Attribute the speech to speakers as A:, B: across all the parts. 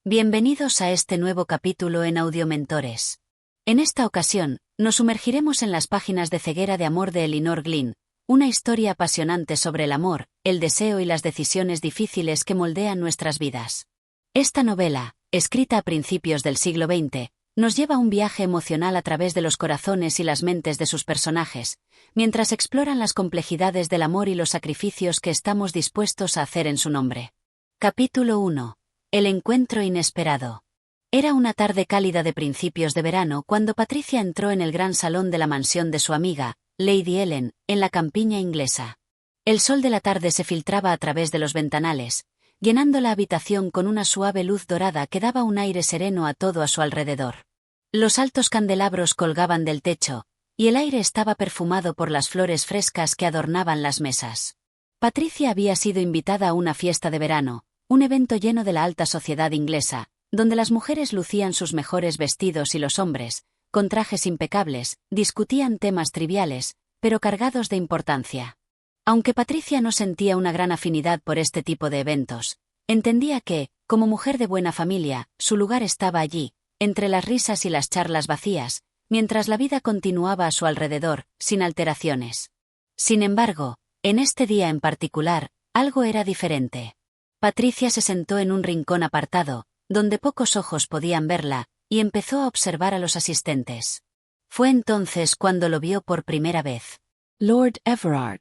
A: Bienvenidos a este nuevo capítulo en Audiomentores. En esta ocasión, nos sumergiremos en las páginas de Ceguera de amor de Elinor Glyn, una historia apasionante sobre el amor, el deseo y las decisiones difíciles que moldean nuestras vidas. Esta novela, escrita a principios del siglo XX, nos lleva a un viaje emocional a través de los corazones y las mentes de sus personajes, mientras exploran las complejidades del amor y los sacrificios que estamos dispuestos a hacer en su nombre. Capítulo 1. El encuentro inesperado. Era una tarde cálida de principios de verano cuando Patricia entró en el gran salón de la mansión de su amiga, Lady Ellen, en la campiña inglesa. El sol de la tarde se filtraba a través de los ventanales, llenando la habitación con una suave luz dorada que daba un aire sereno a todo a su alrededor. Los altos candelabros colgaban del techo, y el aire estaba perfumado por las flores frescas que adornaban las mesas. Patricia había sido invitada a una fiesta de verano, un evento lleno de la alta sociedad inglesa, donde las mujeres lucían sus mejores vestidos y los hombres, con trajes impecables, discutían temas triviales, pero cargados de importancia. Aunque Patricia no sentía una gran afinidad por este tipo de eventos, entendía que, como mujer de buena familia, su lugar estaba allí, entre las risas y las charlas vacías, mientras la vida continuaba a su alrededor, sin alteraciones. Sin embargo, en este día en particular, algo era diferente. Patricia se sentó en un rincón apartado, donde pocos ojos podían verla, y empezó a observar a los asistentes. Fue entonces cuando lo vio por primera vez. Lord Everard.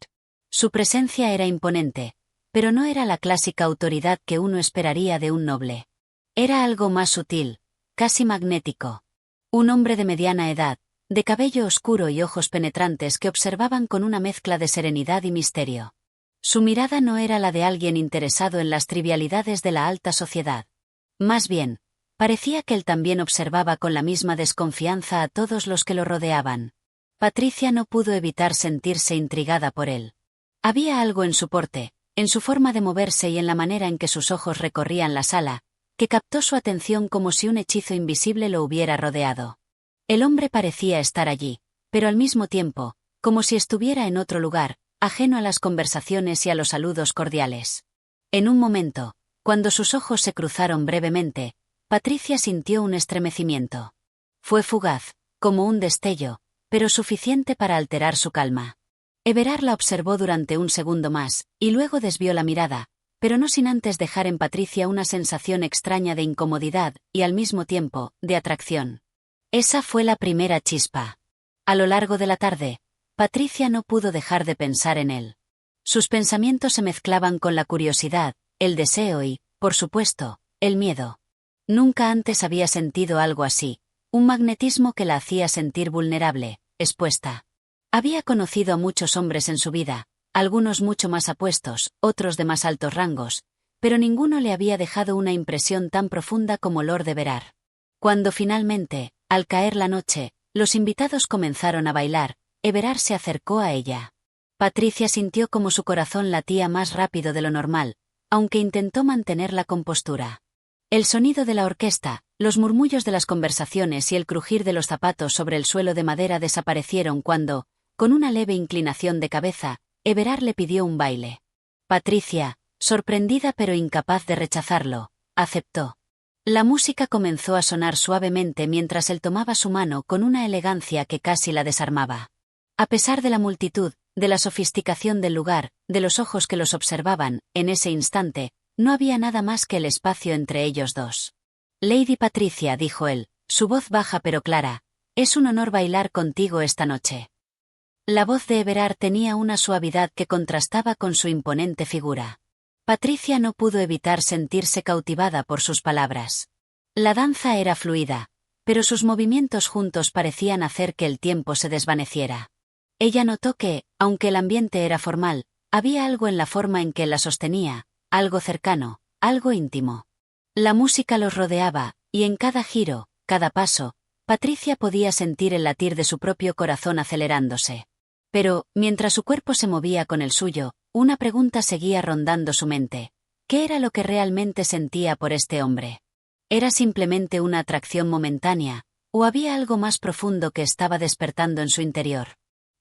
A: Su presencia era imponente, pero no era la clásica autoridad que uno esperaría de un noble. Era algo más sutil, casi magnético. Un hombre de mediana edad, de cabello oscuro y ojos penetrantes que observaban con una mezcla de serenidad y misterio. Su mirada no era la de alguien interesado en las trivialidades de la alta sociedad. Más bien, parecía que él también observaba con la misma desconfianza a todos los que lo rodeaban. Patricia no pudo evitar sentirse intrigada por él. Había algo en su porte, en su forma de moverse y en la manera en que sus ojos recorrían la sala, que captó su atención como si un hechizo invisible lo hubiera rodeado. El hombre parecía estar allí, pero al mismo tiempo, como si estuviera en otro lugar, ajeno a las conversaciones y a los saludos cordiales. En un momento, cuando sus ojos se cruzaron brevemente, Patricia sintió un estremecimiento. Fue fugaz, como un destello, pero suficiente para alterar su calma. Everard la observó durante un segundo más, y luego desvió la mirada, pero no sin antes dejar en Patricia una sensación extraña de incomodidad y al mismo tiempo, de atracción. Esa fue la primera chispa. A lo largo de la tarde, Patricia no pudo dejar de pensar en él. Sus pensamientos se mezclaban con la curiosidad, el deseo y, por supuesto, el miedo. Nunca antes había sentido algo así, un magnetismo que la hacía sentir vulnerable, expuesta. Había conocido a muchos hombres en su vida, algunos mucho más apuestos, otros de más altos rangos, pero ninguno le había dejado una impresión tan profunda como Lord Everard. Cuando finalmente, al caer la noche, los invitados comenzaron a bailar, Everard se acercó a ella. Patricia sintió como su corazón latía más rápido de lo normal, aunque intentó mantener la compostura. El sonido de la orquesta, los murmullos de las conversaciones y el crujir de los zapatos sobre el suelo de madera desaparecieron cuando, con una leve inclinación de cabeza, Everard le pidió un baile. Patricia, sorprendida pero incapaz de rechazarlo, aceptó. La música comenzó a sonar suavemente mientras él tomaba su mano con una elegancia que casi la desarmaba. A pesar de la multitud, de la sofisticación del lugar, de los ojos que los observaban, en ese instante, no había nada más que el espacio entre ellos dos. Lady Patricia, dijo él, su voz baja pero clara, es un honor bailar contigo esta noche. La voz de Everard tenía una suavidad que contrastaba con su imponente figura. Patricia no pudo evitar sentirse cautivada por sus palabras. La danza era fluida, pero sus movimientos juntos parecían hacer que el tiempo se desvaneciera. Ella notó que, aunque el ambiente era formal, había algo en la forma en que la sostenía, algo cercano, algo íntimo. La música los rodeaba, y en cada giro, cada paso, Patricia podía sentir el latir de su propio corazón acelerándose. Pero, mientras su cuerpo se movía con el suyo, una pregunta seguía rondando su mente. ¿Qué era lo que realmente sentía por este hombre? ¿Era simplemente una atracción momentánea, o había algo más profundo que estaba despertando en su interior?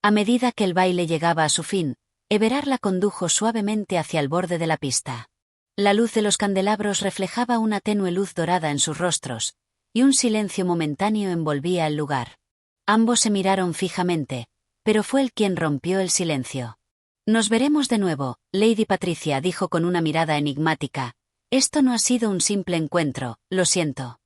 A: A medida que el baile llegaba a su fin, Everard la condujo suavemente hacia el borde de la pista. La luz de los candelabros reflejaba una tenue luz dorada en sus rostros, y un silencio momentáneo envolvía el lugar. Ambos se miraron fijamente, pero fue él quien rompió el silencio. «Nos veremos de nuevo», Lady Patricia dijo con una mirada enigmática. «Esto no ha sido un simple encuentro, lo siento».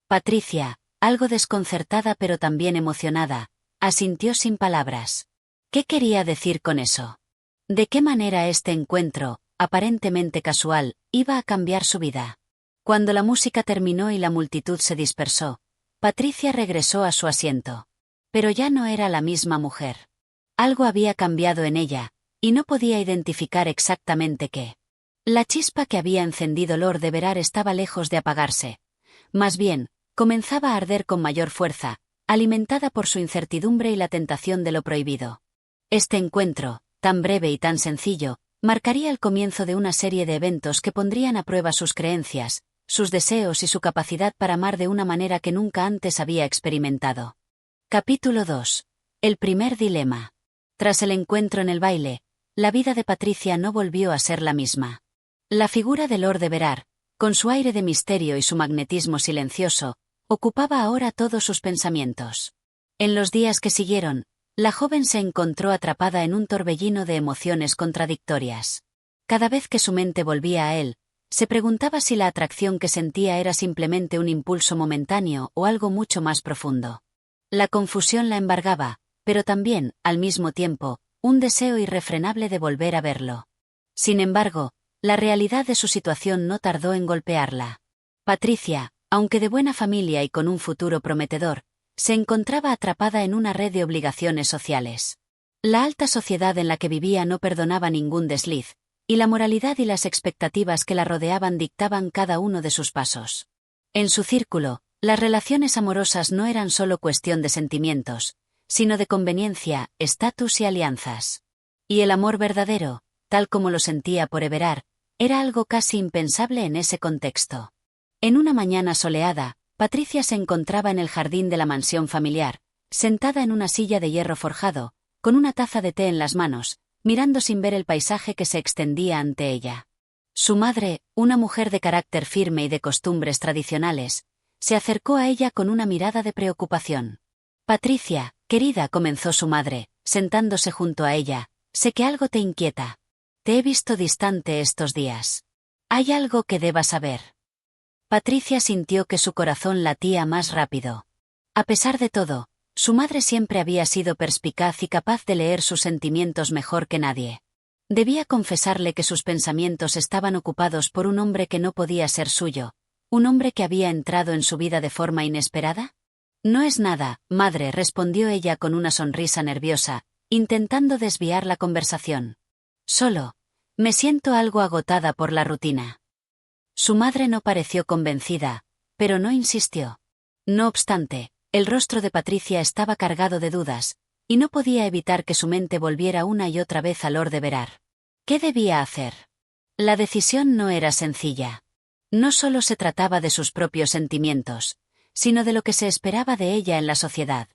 A: Patricia, algo desconcertada pero también emocionada, asintió sin palabras. ¿Qué quería decir con eso? ¿De qué manera este encuentro, aparentemente casual, iba a cambiar su vida? Cuando la música terminó y la multitud se dispersó, Patricia regresó a su asiento. Pero ya no era la misma mujer. Algo había cambiado en ella, y no podía identificar exactamente qué. La chispa que había encendido Lord Everard estaba lejos de apagarse. Más bien, comenzaba a arder con mayor fuerza, alimentada por su incertidumbre y la tentación de lo prohibido. Este encuentro, tan breve y tan sencillo, marcaría el comienzo de una serie de eventos que pondrían a prueba sus creencias, sus deseos y su capacidad para amar de una manera que nunca antes había experimentado. Capítulo 2. El primer dilema. Tras el encuentro en el baile, la vida de Patricia no volvió a ser la misma. La figura de Lord Everard, con su aire de misterio y su magnetismo silencioso, ocupaba ahora todos sus pensamientos. En los días que siguieron, la joven se encontró atrapada en un torbellino de emociones contradictorias. Cada vez que su mente volvía a él, se preguntaba si la atracción que sentía era simplemente un impulso momentáneo o algo mucho más profundo. La confusión la embargaba, pero también, al mismo tiempo, un deseo irrefrenable de volver a verlo. Sin embargo, la realidad de su situación no tardó en golpearla. Patricia, aunque de buena familia y con un futuro prometedor, se encontraba atrapada en una red de obligaciones sociales. La alta sociedad en la que vivía no perdonaba ningún desliz, y la moralidad y las expectativas que la rodeaban dictaban cada uno de sus pasos. En su círculo, las relaciones amorosas no eran solo cuestión de sentimientos, sino de conveniencia, estatus y alianzas. Y el amor verdadero, tal como lo sentía por Everard, era algo casi impensable en ese contexto. En una mañana soleada, Patricia se encontraba en el jardín de la mansión familiar, sentada en una silla de hierro forjado, con una taza de té en las manos, mirando sin ver el paisaje que se extendía ante ella. Su madre, una mujer de carácter firme y de costumbres tradicionales, se acercó a ella con una mirada de preocupación. «Patricia, querida», comenzó su madre, sentándose junto a ella, «sé que algo te inquieta. Te he visto distante estos días. ¿Hay algo que debas saber?» Patricia sintió que su corazón latía más rápido. A pesar de todo, su madre siempre había sido perspicaz y capaz de leer sus sentimientos mejor que nadie. Debía confesarle que sus pensamientos estaban ocupados por un hombre que no podía ser suyo, un hombre que había entrado en su vida de forma inesperada. «No es nada, madre», respondió ella con una sonrisa nerviosa, intentando desviar la conversación. «Solo, me siento algo agotada por la rutina». Su madre no pareció convencida, pero no insistió. No obstante, el rostro de Patricia estaba cargado de dudas, y no podía evitar que su mente volviera una y otra vez a Lord Everard. ¿Qué debía hacer? La decisión no era sencilla. No solo se trataba de sus propios sentimientos, sino de lo que se esperaba de ella en la sociedad.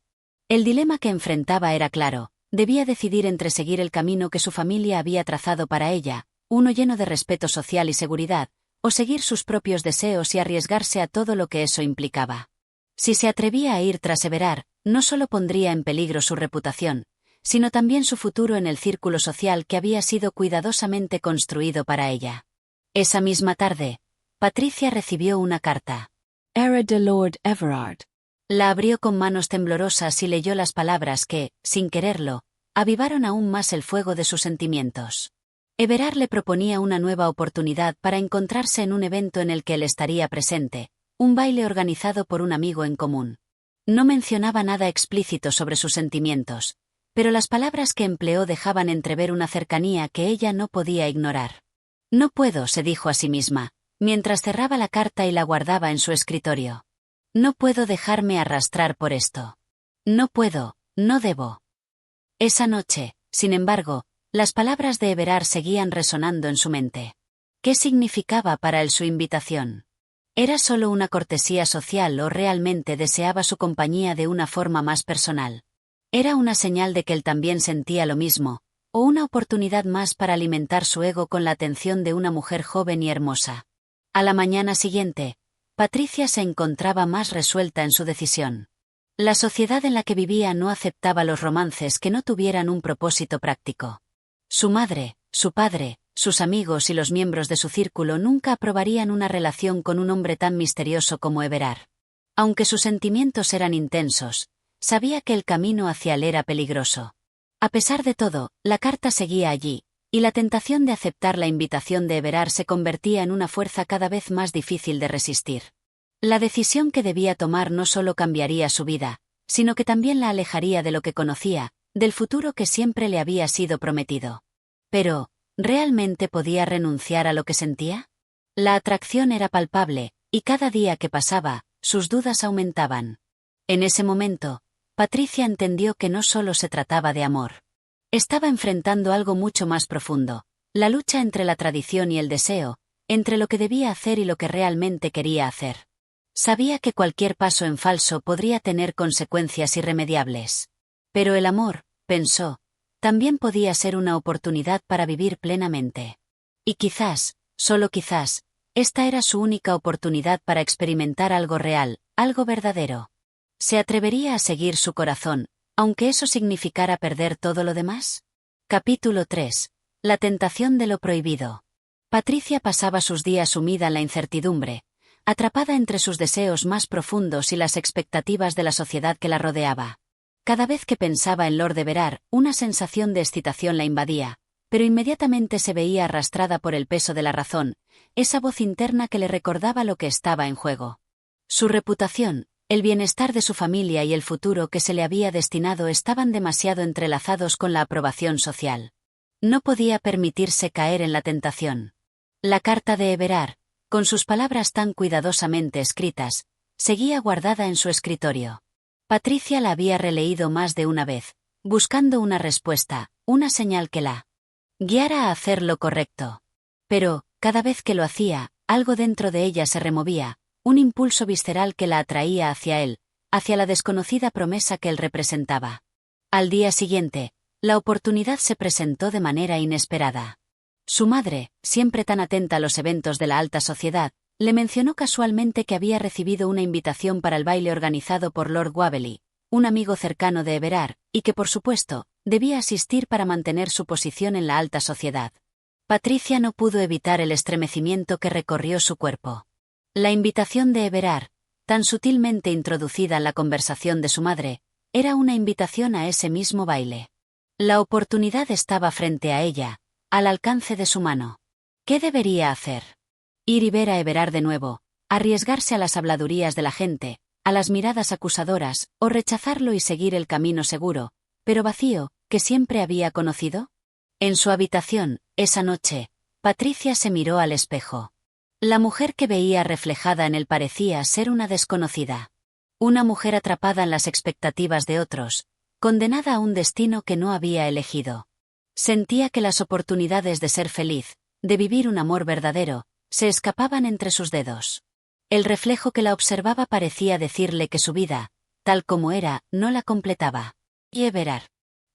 A: El dilema que enfrentaba era claro: debía decidir entre seguir el camino que su familia había trazado para ella, uno lleno de respeto social y seguridad, o seguir sus propios deseos y arriesgarse a todo lo que eso implicaba. Si se atrevía a ir tras Everard, no solo pondría en peligro su reputación, sino también su futuro en el círculo social que había sido cuidadosamente construido para ella. Esa misma tarde, Patricia recibió una carta.
B: Era de Lord Everard.
A: La abrió con manos temblorosas y leyó las palabras que, sin quererlo, avivaron aún más el fuego de sus sentimientos. Everard le proponía una nueva oportunidad para encontrarse en un evento en el que él estaría presente, un baile organizado por un amigo en común. No mencionaba nada explícito sobre sus sentimientos, pero las palabras que empleó dejaban entrever una cercanía que ella no podía ignorar. «No puedo», se dijo a sí misma, mientras cerraba la carta y la guardaba en su escritorio. «No puedo dejarme arrastrar por esto. No puedo, no debo». Esa noche, sin embargo, las palabras de Everard seguían resonando en su mente. ¿Qué significaba para él su invitación? ¿Era solo una cortesía social o realmente deseaba su compañía de una forma más personal? ¿Era una señal de que él también sentía lo mismo, o una oportunidad más para alimentar su ego con la atención de una mujer joven y hermosa. A la mañana siguiente, Patricia se encontraba más resuelta en su decisión. La sociedad en la que vivía no aceptaba los romances que no tuvieran un propósito práctico. Su madre, su padre, sus amigos y los miembros de su círculo nunca aprobarían una relación con un hombre tan misterioso como Everard. Aunque sus sentimientos eran intensos, sabía que el camino hacia él era peligroso. A pesar de todo, la carta seguía allí, y la tentación de aceptar la invitación de Everard se convertía en una fuerza cada vez más difícil de resistir. La decisión que debía tomar no solo cambiaría su vida, sino que también la alejaría de lo que conocía, del futuro que siempre le había sido prometido. Pero, ¿realmente podía renunciar a lo que sentía? La atracción era palpable, y cada día que pasaba, sus dudas aumentaban. En ese momento, Patricia entendió que no solo se trataba de amor. Estaba enfrentando algo mucho más profundo, la lucha entre la tradición y el deseo, entre lo que debía hacer y lo que realmente quería hacer. Sabía que cualquier paso en falso podría tener consecuencias irremediables. Pero el amor, pensó, también podía ser una oportunidad para vivir plenamente. Y quizás, solo quizás, esta era su única oportunidad para experimentar algo real, algo verdadero. ¿Se atrevería a seguir su corazón, aunque eso significara perder todo lo demás? Capítulo 3. La tentación de lo prohibido. Patricia pasaba sus días sumida en la incertidumbre, atrapada entre sus deseos más profundos y las expectativas de la sociedad que la rodeaba. Cada vez que pensaba en Lord Everard, una sensación de excitación la invadía, pero inmediatamente se veía arrastrada por el peso de la razón, esa voz interna que le recordaba lo que estaba en juego. Su reputación, el bienestar de su familia y el futuro que se le había destinado estaban demasiado entrelazados con la aprobación social. No podía permitirse caer en la tentación. La carta de Everard, con sus palabras tan cuidadosamente escritas, seguía guardada en su escritorio. Patricia la había releído más de una vez, buscando una respuesta, una señal que la guiara a hacer lo correcto. Pero, cada vez que lo hacía, algo dentro de ella se removía, un impulso visceral que la atraía hacia él, hacia la desconocida promesa que él representaba. Al día siguiente, la oportunidad se presentó de manera inesperada. Su madre, siempre tan atenta a los eventos de la alta sociedad, le mencionó casualmente que había recibido una invitación para el baile organizado por Lord Waverley, un amigo cercano de Everard, y que por supuesto, debía asistir para mantener su posición en la alta sociedad. Patricia no pudo evitar el estremecimiento que recorrió su cuerpo. La invitación de Everard, tan sutilmente introducida en la conversación de su madre, era una invitación a ese mismo baile. La oportunidad estaba frente a ella, al alcance de su mano. ¿Qué debería hacer? Ir y ver a Everard de nuevo, arriesgarse a las habladurías de la gente, a las miradas acusadoras, o rechazarlo y seguir el camino seguro, pero vacío, que siempre había conocido? En su habitación, esa noche, Patricia se miró al espejo. La mujer que veía reflejada en él parecía ser una desconocida. Una mujer atrapada en las expectativas de otros, condenada a un destino que no había elegido. Sentía que las oportunidades de ser feliz, de vivir un amor verdadero, se escapaban entre sus dedos. El reflejo que la observaba parecía decirle que su vida, tal como era, no la completaba. Y Everard.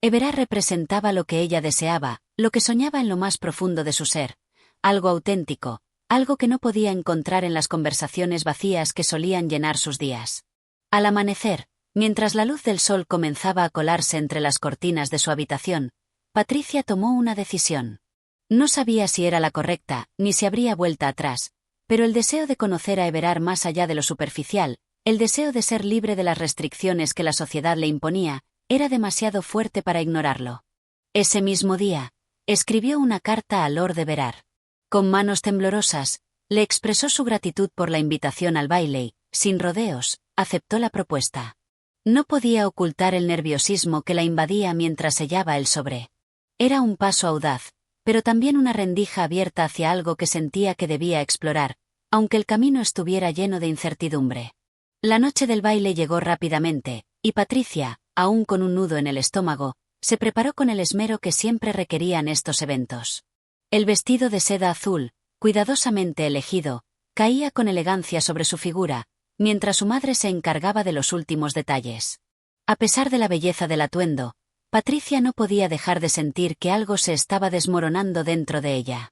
A: Everard representaba lo que ella deseaba, lo que soñaba en lo más profundo de su ser, algo auténtico, algo que no podía encontrar en las conversaciones vacías que solían llenar sus días. Al amanecer, mientras la luz del sol comenzaba a colarse entre las cortinas de su habitación, Patricia tomó una decisión. No sabía si era la correcta, ni si habría vuelta atrás, pero el deseo de conocer a Everard más allá de lo superficial, el deseo de ser libre de las restricciones que la sociedad le imponía, era demasiado fuerte para ignorarlo. Ese mismo día, escribió una carta a Lord Everard. Con manos temblorosas, le expresó su gratitud por la invitación al baile y, sin rodeos, aceptó la propuesta. No podía ocultar el nerviosismo que la invadía mientras sellaba el sobre. Era un paso audaz, pero también una rendija abierta hacia algo que sentía que debía explorar, aunque el camino estuviera lleno de incertidumbre. La noche del baile llegó rápidamente, y Patricia, aún con un nudo en el estómago, se preparó con el esmero que siempre requerían estos eventos. El vestido de seda azul, cuidadosamente elegido, caía con elegancia sobre su figura, mientras su madre se encargaba de los últimos detalles. A pesar de la belleza del atuendo, Patricia no podía dejar de sentir que algo se estaba desmoronando dentro de ella.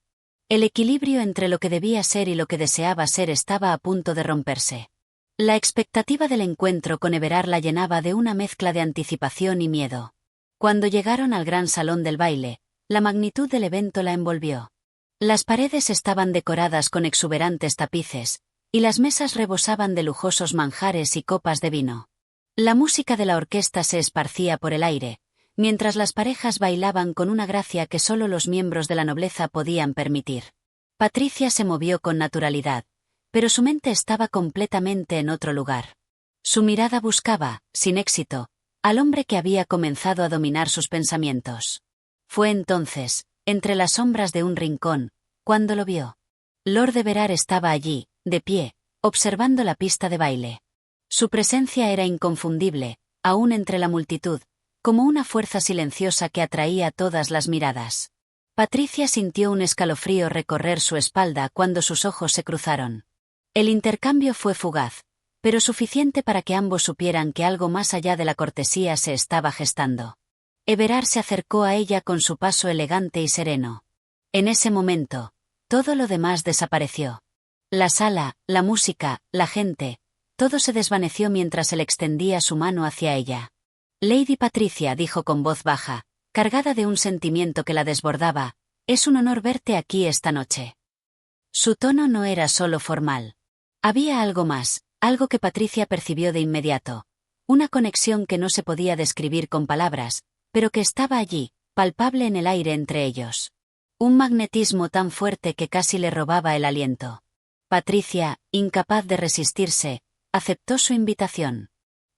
A: El equilibrio entre lo que debía ser y lo que deseaba ser estaba a punto de romperse. La expectativa del encuentro con Everard la llenaba de una mezcla de anticipación y miedo. Cuando llegaron al gran salón del baile, la magnitud del evento la envolvió. Las paredes estaban decoradas con exuberantes tapices, y las mesas rebosaban de lujosos manjares y copas de vino. La música de la orquesta se esparcía por el aire, mientras las parejas bailaban con una gracia que solo los miembros de la nobleza podían permitir. Patricia se movió con naturalidad, pero su mente estaba completamente en otro lugar. Su mirada buscaba, sin éxito, al hombre que había comenzado a dominar sus pensamientos. Fue entonces, entre las sombras de un rincón, cuando lo vio. Lord Everard estaba allí, de pie, observando la pista de baile. Su presencia era inconfundible, aún entre la multitud, como una fuerza silenciosa que atraía todas las miradas. Patricia sintió un escalofrío recorrer su espalda cuando sus ojos se cruzaron. El intercambio fue fugaz, pero suficiente para que ambos supieran que algo más allá de la cortesía se estaba gestando. Everard se acercó a ella con su paso elegante y sereno. En ese momento, todo lo demás desapareció. La sala, la música, la gente, todo se desvaneció mientras él extendía su mano hacia ella. Lady Patricia, dijo con voz baja, cargada de un sentimiento que la desbordaba, es un honor verte aquí esta noche. Su tono no era solo formal. Había algo más, algo que Patricia percibió de inmediato. Una conexión que no se podía describir con palabras, pero que estaba allí, palpable en el aire entre ellos. Un magnetismo tan fuerte que casi le robaba el aliento. Patricia, incapaz de resistirse, aceptó su invitación.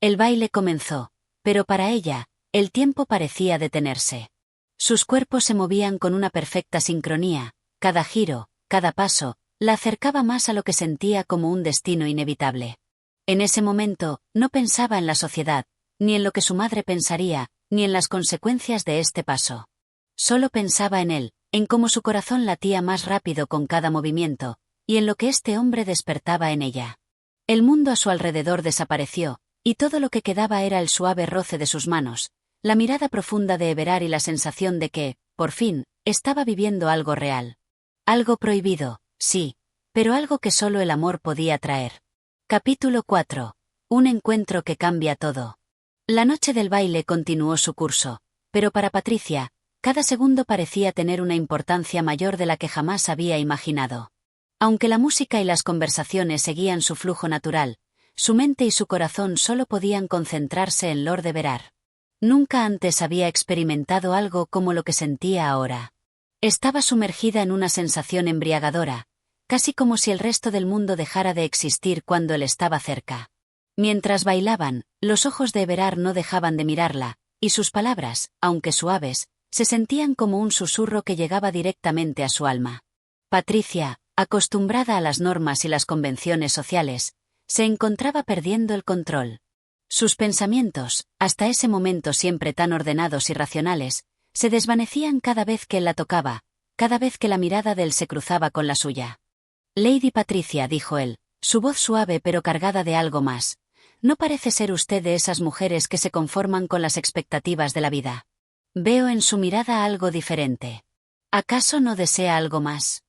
A: El baile comenzó, pero para ella, el tiempo parecía detenerse. Sus cuerpos se movían con una perfecta sincronía, cada giro, cada paso, la acercaba más a lo que sentía como un destino inevitable. En ese momento, no pensaba en la sociedad, ni en lo que su madre pensaría, ni en las consecuencias de este paso. Solo pensaba en él, en cómo su corazón latía más rápido con cada movimiento, y en lo que este hombre despertaba en ella. El mundo a su alrededor desapareció, y todo lo que quedaba era el suave roce de sus manos, la mirada profunda de Everard y la sensación de que, por fin, estaba viviendo algo real. Algo prohibido, sí, pero algo que solo el amor podía traer. Capítulo 4. Un encuentro que cambia todo. La noche del baile continuó su curso, pero para Patricia, cada segundo parecía tener una importancia mayor de la que jamás había imaginado. Aunque la música y las conversaciones seguían su flujo natural, su mente y su corazón solo podían concentrarse en Lord Everard. Nunca antes había experimentado algo como lo que sentía ahora. Estaba sumergida en una sensación embriagadora, casi como si el resto del mundo dejara de existir cuando él estaba cerca. Mientras bailaban, los ojos de Everard no dejaban de mirarla, y sus palabras, aunque suaves, se sentían como un susurro que llegaba directamente a su alma. Patricia, acostumbrada a las normas y las convenciones sociales, se encontraba perdiendo el control. Sus pensamientos, hasta ese momento siempre tan ordenados y racionales, se desvanecían cada vez que él la tocaba, cada vez que la mirada de él se cruzaba con la suya. Lady Patricia, dijo él, su voz suave pero cargada de algo más, no parece ser usted de esas mujeres que se conforman con las expectativas de la vida. Veo en su mirada algo diferente. ¿Acaso no desea algo más?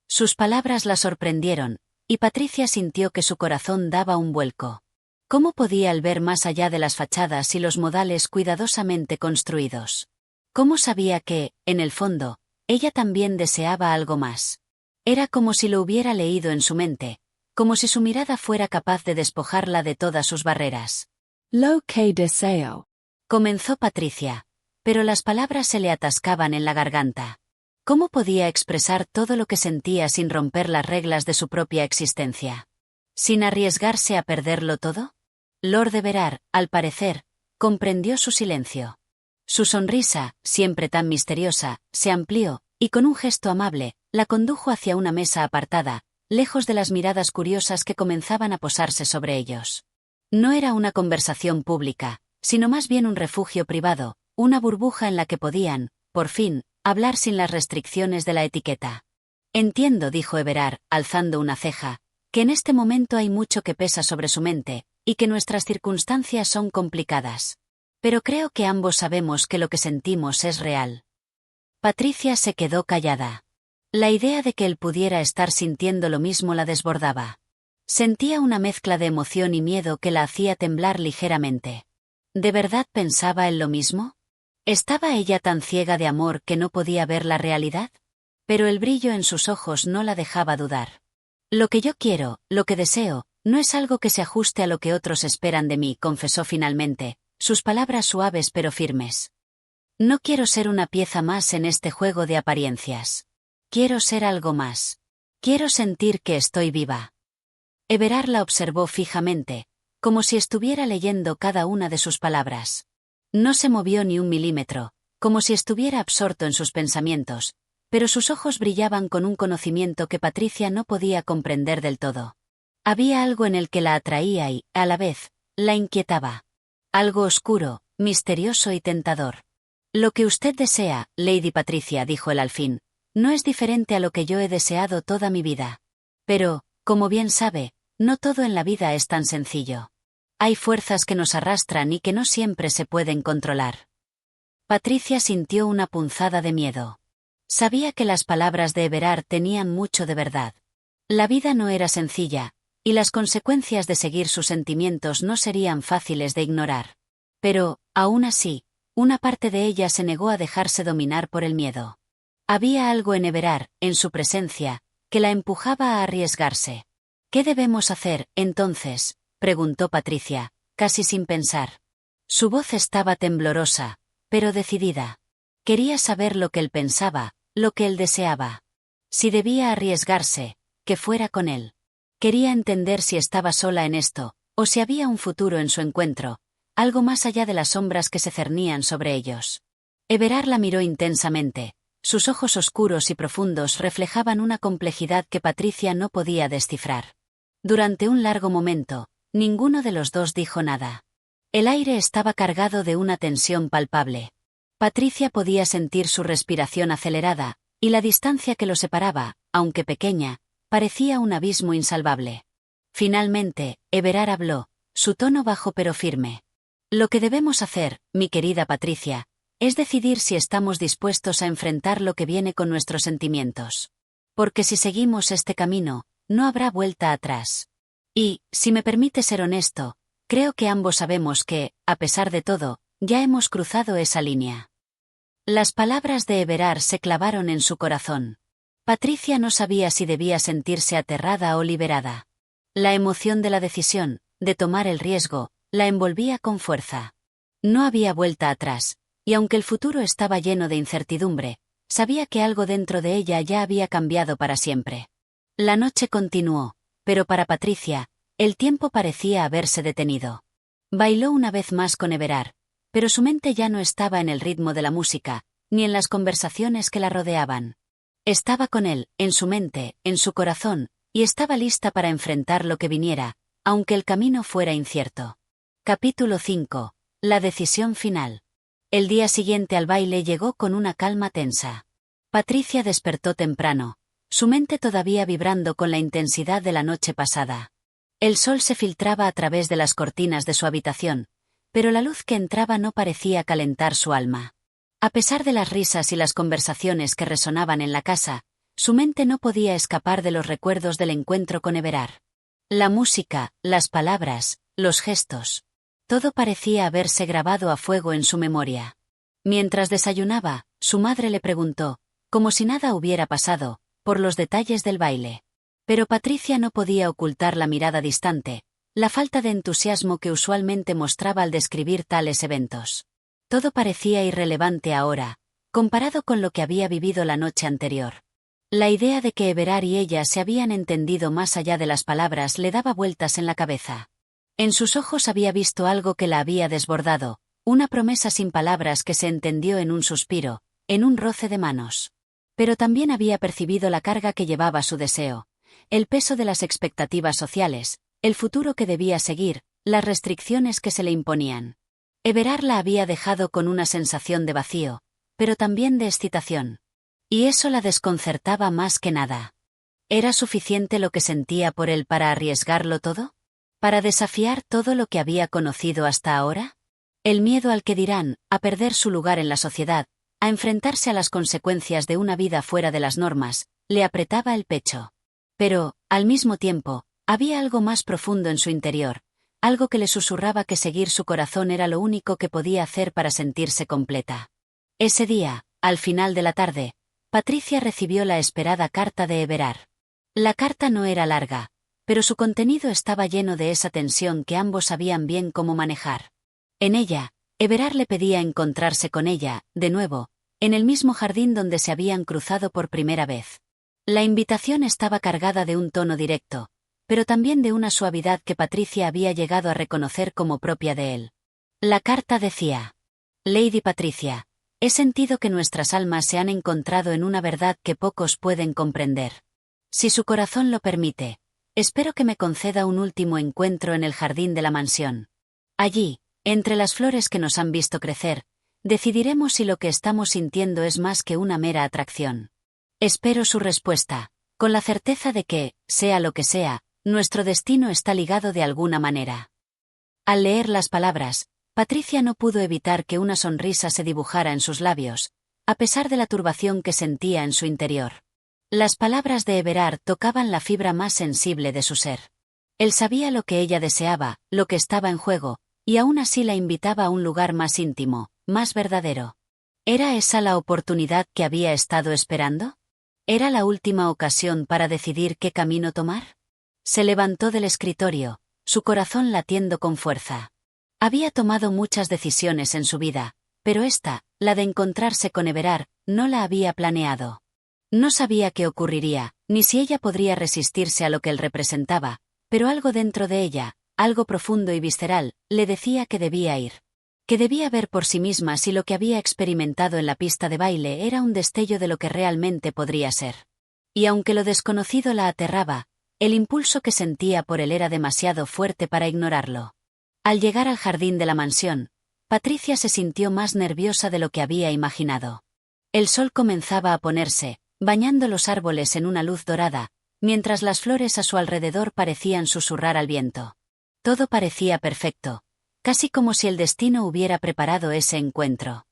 A: Sus palabras la sorprendieron, y Patricia sintió que su corazón daba un vuelco. ¿Cómo podía él ver más allá de las fachadas y los modales cuidadosamente construidos? ¿Cómo sabía que, en el fondo, ella también deseaba algo más? Era como si lo hubiera leído en su mente, como si su mirada fuera capaz de despojarla de todas sus barreras.
B: Lo que deseo.
A: Comenzó Patricia, pero las palabras se le atascaban en la garganta. ¿Cómo podía expresar todo lo que sentía sin romper las reglas de su propia existencia? ¿Sin arriesgarse a perderlo todo? Lord Everard, al parecer, comprendió su silencio. Su sonrisa, siempre tan misteriosa, se amplió, y con un gesto amable, la condujo hacia una mesa apartada, lejos de las miradas curiosas que comenzaban a posarse sobre ellos. No era una conversación pública, sino más bien un refugio privado, una burbuja en la que podían, por fin, hablar sin las restricciones de la etiqueta. Entiendo, dijo Everard, alzando una ceja, que en este momento hay mucho que pesa sobre su mente, y que nuestras circunstancias son complicadas. Pero creo que ambos sabemos que lo que sentimos es real. Patricia se quedó callada. La idea de que él pudiera estar sintiendo lo mismo la desbordaba. Sentía una mezcla de emoción y miedo que la hacía temblar ligeramente. ¿De verdad pensaba él lo mismo? ¿Estaba ella tan ciega de amor que no podía ver la realidad? Pero el brillo en sus ojos no la dejaba dudar. Lo que yo quiero, lo que deseo, no es algo que se ajuste a lo que otros esperan de mí, confesó finalmente, sus palabras suaves pero firmes. No quiero ser una pieza más en este juego de apariencias. Quiero ser algo más. Quiero sentir que estoy viva. Everard la observó fijamente, como si estuviera leyendo cada una de sus palabras. No se movió ni un milímetro, como si estuviera absorto en sus pensamientos, pero sus ojos brillaban con un conocimiento que Patricia no podía comprender del todo. Había algo en el que la atraía y, a la vez, la inquietaba. Algo oscuro, misterioso y tentador. Lo que usted desea, Lady Patricia, dijo él al fin, no es diferente a lo que yo he deseado toda mi vida. Pero, como bien sabe, no todo en la vida es tan sencillo. Hay fuerzas que nos arrastran y que no siempre se pueden controlar. Patricia sintió una punzada de miedo. Sabía que las palabras de Everard tenían mucho de verdad. La vida no era sencilla, y las consecuencias de seguir sus sentimientos no serían fáciles de ignorar. Pero, aún así, una parte de ella se negó a dejarse dominar por el miedo. Había algo en Everard, en su presencia, que la empujaba a arriesgarse. ¿Qué debemos hacer, entonces?, preguntó Patricia, casi sin pensar. Su voz estaba temblorosa, pero decidida. Quería saber lo que él pensaba, lo que él deseaba. Si debía arriesgarse, que fuera con él. Quería entender si estaba sola en esto, o si había un futuro en su encuentro, algo más allá de las sombras que se cernían sobre ellos. Everard la miró intensamente. Sus ojos oscuros y profundos reflejaban una complejidad que Patricia no podía descifrar. Durante un largo momento, ninguno de los dos dijo nada. El aire estaba cargado de una tensión palpable. Patricia podía sentir su respiración acelerada, y la distancia que lo separaba, aunque pequeña, parecía un abismo insalvable. Finalmente, Everard habló, su tono bajo pero firme. Lo que debemos hacer, mi querida Patricia, es decidir si estamos dispuestos a enfrentar lo que viene con nuestros sentimientos. Porque si seguimos este camino, no habrá vuelta atrás. Y, si me permite ser honesto, creo que ambos sabemos que, a pesar de todo, ya hemos cruzado esa línea. Las palabras de Everard se clavaron en su corazón. Patricia no sabía si debía sentirse aterrada o liberada. La emoción de la decisión, de tomar el riesgo, la envolvía con fuerza. No había vuelta atrás, y aunque el futuro estaba lleno de incertidumbre, sabía que algo dentro de ella ya había cambiado para siempre. La noche continuó, pero para Patricia, el tiempo parecía haberse detenido. Bailó una vez más con Everard, pero su mente ya no estaba en el ritmo de la música, ni en las conversaciones que la rodeaban. Estaba con él, en su mente, en su corazón, y estaba lista para enfrentar lo que viniera, aunque el camino fuera incierto. Capítulo 5. La decisión final. El día siguiente al baile llegó con una calma tensa. Patricia despertó temprano, su mente todavía vibrando con la intensidad de la noche pasada. El sol se filtraba a través de las cortinas de su habitación, pero la luz que entraba no parecía calentar su alma. A pesar de las risas y las conversaciones que resonaban en la casa, su mente no podía escapar de los recuerdos del encuentro con Everard. La música, las palabras, los gestos. Todo parecía haberse grabado a fuego en su memoria. Mientras desayunaba, su madre le preguntó, como si nada hubiera pasado, por los detalles del baile. Pero Patricia no podía ocultar la mirada distante, la falta de entusiasmo que usualmente mostraba al describir tales eventos. Todo parecía irrelevante ahora, comparado con lo que había vivido la noche anterior. La idea de que Everard y ella se habían entendido más allá de las palabras le daba vueltas en la cabeza. En sus ojos había visto algo que la había desbordado, una promesa sin palabras que se entendió en un suspiro, en un roce de manos. Pero también había percibido la carga que llevaba su deseo, el peso de las expectativas sociales, el futuro que debía seguir, las restricciones que se le imponían. Everard la había dejado con una sensación de vacío, pero también de excitación. Y eso la desconcertaba más que nada. ¿Era suficiente lo que sentía por él para arriesgarlo todo? ¿Para desafiar todo lo que había conocido hasta ahora? El miedo al que dirán, a perder su lugar en la sociedad, a enfrentarse a las consecuencias de una vida fuera de las normas, le apretaba el pecho. Pero, al mismo tiempo, había algo más profundo en su interior, algo que le susurraba que seguir su corazón era lo único que podía hacer para sentirse completa. Ese día, al final de la tarde, Patricia recibió la esperada carta de Everard. La carta no era larga, pero su contenido estaba lleno de esa tensión que ambos sabían bien cómo manejar. En ella, Everard le pedía encontrarse con ella, de nuevo, en el mismo jardín donde se habían cruzado por primera vez. La invitación estaba cargada de un tono directo, pero también de una suavidad que Patricia había llegado a reconocer como propia de él. La carta decía: Lady Patricia, he sentido que nuestras almas se han encontrado en una verdad que pocos pueden comprender. Si su corazón lo permite, espero que me conceda un último encuentro en el jardín de la mansión. Allí, entre las flores que nos han visto crecer, decidiremos si lo que estamos sintiendo es más que una mera atracción. Espero su respuesta, con la certeza de que, sea lo que sea, nuestro destino está ligado de alguna manera. Al leer las palabras, Patricia no pudo evitar que una sonrisa se dibujara en sus labios, a pesar de la turbación que sentía en su interior. Las palabras de Everard tocaban la fibra más sensible de su ser. Él sabía lo que ella deseaba, lo que estaba en juego, y aún así la invitaba a un lugar más íntimo, más verdadero. ¿Era esa la oportunidad que había estado esperando? ¿Era la última ocasión para decidir qué camino tomar? Se levantó del escritorio, su corazón latiendo con fuerza. Había tomado muchas decisiones en su vida, pero esta, la de encontrarse con Everard, no la había planeado. No sabía qué ocurriría, ni si ella podría resistirse a lo que él representaba, pero algo dentro de ella, algo profundo y visceral, le decía que debía ir. Que debía ver por sí misma si lo que había experimentado en la pista de baile era un destello de lo que realmente podría ser. Y aunque lo desconocido la aterraba, el impulso que sentía por él era demasiado fuerte para ignorarlo. Al llegar al jardín de la mansión, Patricia se sintió más nerviosa de lo que había imaginado. El sol comenzaba a ponerse, bañando los árboles en una luz dorada, mientras las flores a su alrededor parecían susurrar al viento. Todo parecía perfecto, casi como si el destino hubiera preparado ese encuentro.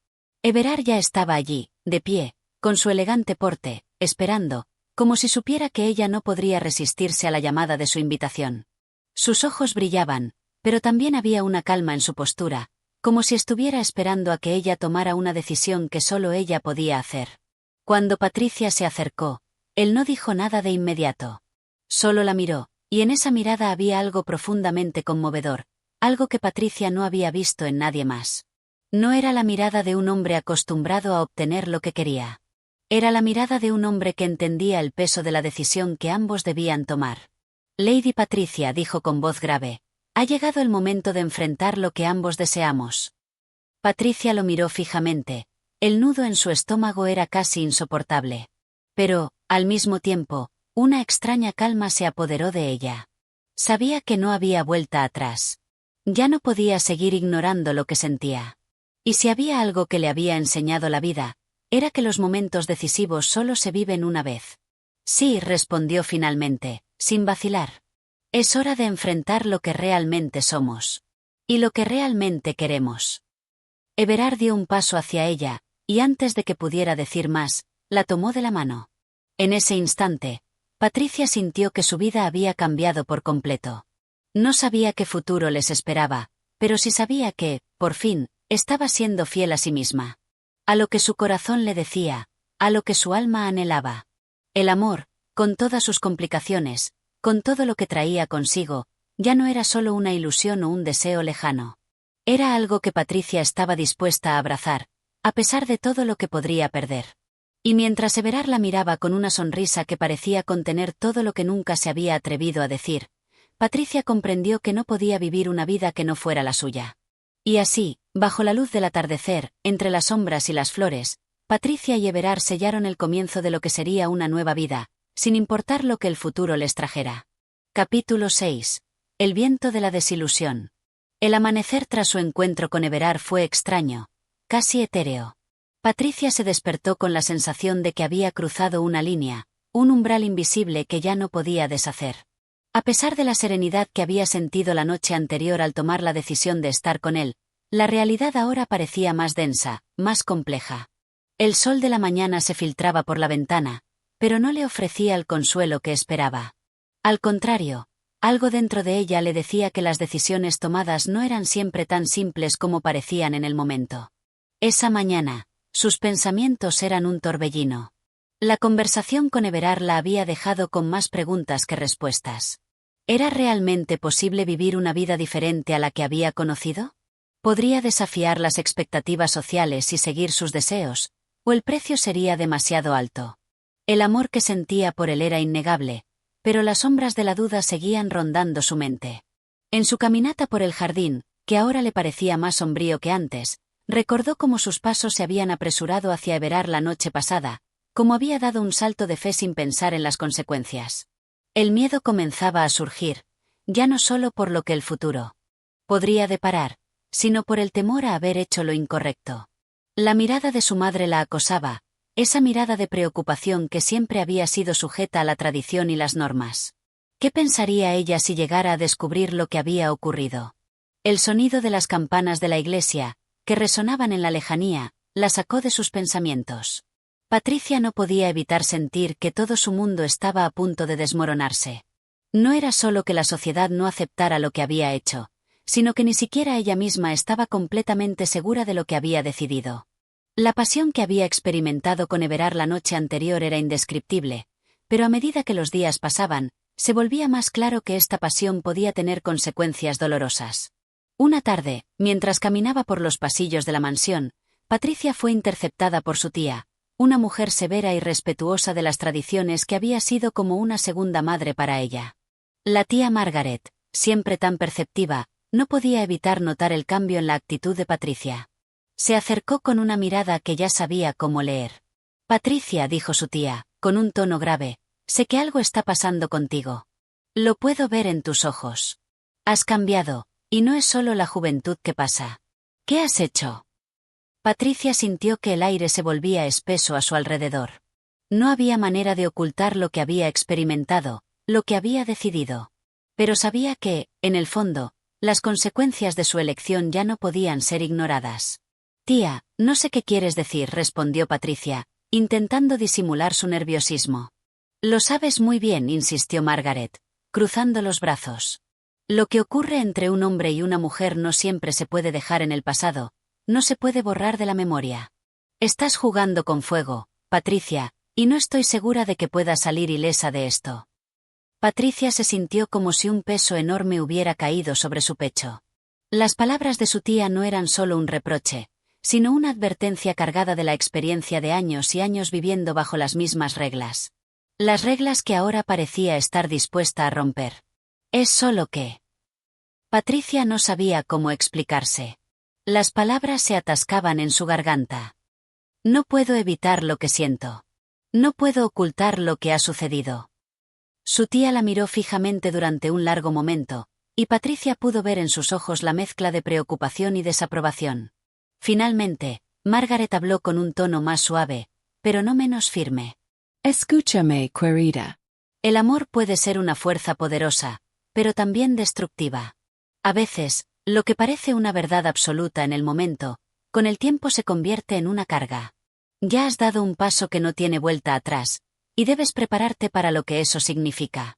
A: Everard ya estaba allí, de pie, con su elegante porte, esperando, como si supiera que ella no podría resistirse a la llamada de su invitación. Sus ojos brillaban, pero también había una calma en su postura, como si estuviera esperando a que ella tomara una decisión que solo ella podía hacer. Cuando Patricia se acercó, él no dijo nada de inmediato. Solo la miró, y en esa mirada había algo profundamente conmovedor, algo que Patricia no había visto en nadie más. No era la mirada de un hombre acostumbrado a obtener lo que quería. Era la mirada de un hombre que entendía el peso de la decisión que ambos debían tomar. Lady Patricia dijo con voz grave: ha llegado el momento de enfrentar lo que ambos deseamos. Patricia lo miró fijamente. El nudo en su estómago era casi insoportable. Pero, al mismo tiempo, una extraña calma se apoderó de ella. Sabía que no había vuelta atrás. Ya no podía seguir ignorando lo que sentía. Y si había algo que le había enseñado la vida, era que los momentos decisivos solo se viven una vez. Sí, respondió finalmente, sin vacilar. Es hora de enfrentar lo que realmente somos. Y lo que realmente queremos. Everard dio un paso hacia ella, y antes de que pudiera decir más, la tomó de la mano. En ese instante, Patricia sintió que su vida había cambiado por completo. No sabía qué futuro les esperaba, pero sí sabía que, por fin, estaba siendo fiel a sí misma. A lo que su corazón le decía, a lo que su alma anhelaba. El amor, con todas sus complicaciones, con todo lo que traía consigo, ya no era solo una ilusión o un deseo lejano. Era algo que Patricia estaba dispuesta a abrazar, a pesar de todo lo que podría perder. Y mientras Everard la miraba con una sonrisa que parecía contener todo lo que nunca se había atrevido a decir, Patricia comprendió que no podía vivir una vida que no fuera la suya. Y así, bajo la luz del atardecer, entre las sombras y las flores, Patricia y Everard sellaron el comienzo de lo que sería una nueva vida, sin importar lo que el futuro les trajera. Capítulo 6. El viento de la desilusión. El amanecer tras su encuentro con Everard fue extraño, casi etéreo. Patricia se despertó con la sensación de que había cruzado una línea, un umbral invisible que ya no podía deshacer. A pesar de la serenidad que había sentido la noche anterior al tomar la decisión de estar con él, La realidad ahora parecía más densa, más compleja. El sol de la mañana se filtraba por la ventana, pero no le ofrecía el consuelo que esperaba. Al contrario, algo dentro de ella le decía que las decisiones tomadas no eran siempre tan simples como parecían en el momento. Esa mañana, sus pensamientos eran un torbellino. La conversación con Everard la había dejado con más preguntas que respuestas. ¿Era realmente posible vivir una vida diferente a la que había conocido? ¿Podría desafiar las expectativas sociales y seguir sus deseos, o el precio sería demasiado alto? El amor que sentía por él era innegable, pero las sombras de la duda seguían rondando su mente. En su caminata por el jardín, que ahora le parecía más sombrío que antes, recordó cómo sus pasos se habían apresurado hacia Everard la noche pasada, cómo había dado un salto de fe sin pensar en las consecuencias. El miedo comenzaba a surgir, ya no solo por lo que el futuro podría deparar, sino por el temor a haber hecho lo incorrecto. La mirada de su madre la acosaba, esa mirada de preocupación que siempre había sido sujeta a la tradición y las normas. ¿Qué pensaría ella si llegara a descubrir lo que había ocurrido? El sonido de las campanas de la iglesia, que resonaban en la lejanía, la sacó de sus pensamientos. Patricia no podía evitar sentir que todo su mundo estaba a punto de desmoronarse. No era solo que la sociedad no aceptara lo que había hecho, sino que ni siquiera ella misma estaba completamente segura de lo que había decidido. La pasión que había experimentado con Everard la noche anterior era indescriptible, pero a medida que los días pasaban, se volvía más claro que esta pasión podía tener consecuencias dolorosas. Una tarde, mientras caminaba por los pasillos de la mansión, Patricia fue interceptada por su tía, una mujer severa y respetuosa de las tradiciones que había sido como una segunda madre para ella. La tía Margaret, siempre tan perceptiva, no podía evitar notar el cambio en la actitud de Patricia. Se acercó con una mirada que ya sabía cómo leer. «Patricia», dijo su tía, con un tono grave, «sé que algo está pasando contigo. Lo puedo ver en tus ojos. Has cambiado, y no es solo la juventud que pasa. ¿Qué has hecho?» Patricia sintió que el aire se volvía espeso a su alrededor. No había manera de ocultar lo que había experimentado, lo que había decidido. Pero sabía que, en el fondo, las consecuencias de su elección ya no podían ser ignoradas. «Tía, no sé qué quieres decir», respondió Patricia, intentando disimular su nerviosismo. «Lo sabes muy bien», insistió Margaret, cruzando los brazos. «Lo que ocurre entre un hombre y una mujer no siempre se puede dejar en el pasado, no se puede borrar de la memoria. Estás jugando con fuego, Patricia, y no estoy segura de que puedas salir ilesa de esto». Patricia se sintió como si un peso enorme hubiera caído sobre su pecho. Las palabras de su tía no eran solo un reproche, sino una advertencia cargada de la experiencia de años y años viviendo bajo las mismas reglas. Las reglas que ahora parecía estar dispuesta a romper. Es solo que... Patricia no sabía cómo explicarse. Las palabras se atascaban en su garganta. «No puedo evitar lo que siento. No puedo ocultar lo que ha sucedido». Su tía la miró fijamente durante un largo momento, y Patricia pudo ver en sus ojos la mezcla de preocupación y desaprobación. Finalmente, Margaret habló con un tono más suave, pero no menos firme.
B: Escúchame, querida.
A: El amor puede ser una fuerza poderosa, pero también destructiva. A veces, lo que parece una verdad absoluta en el momento, con el tiempo se convierte en una carga. Ya has dado un paso que no tiene vuelta atrás, y debes prepararte para lo que eso significa.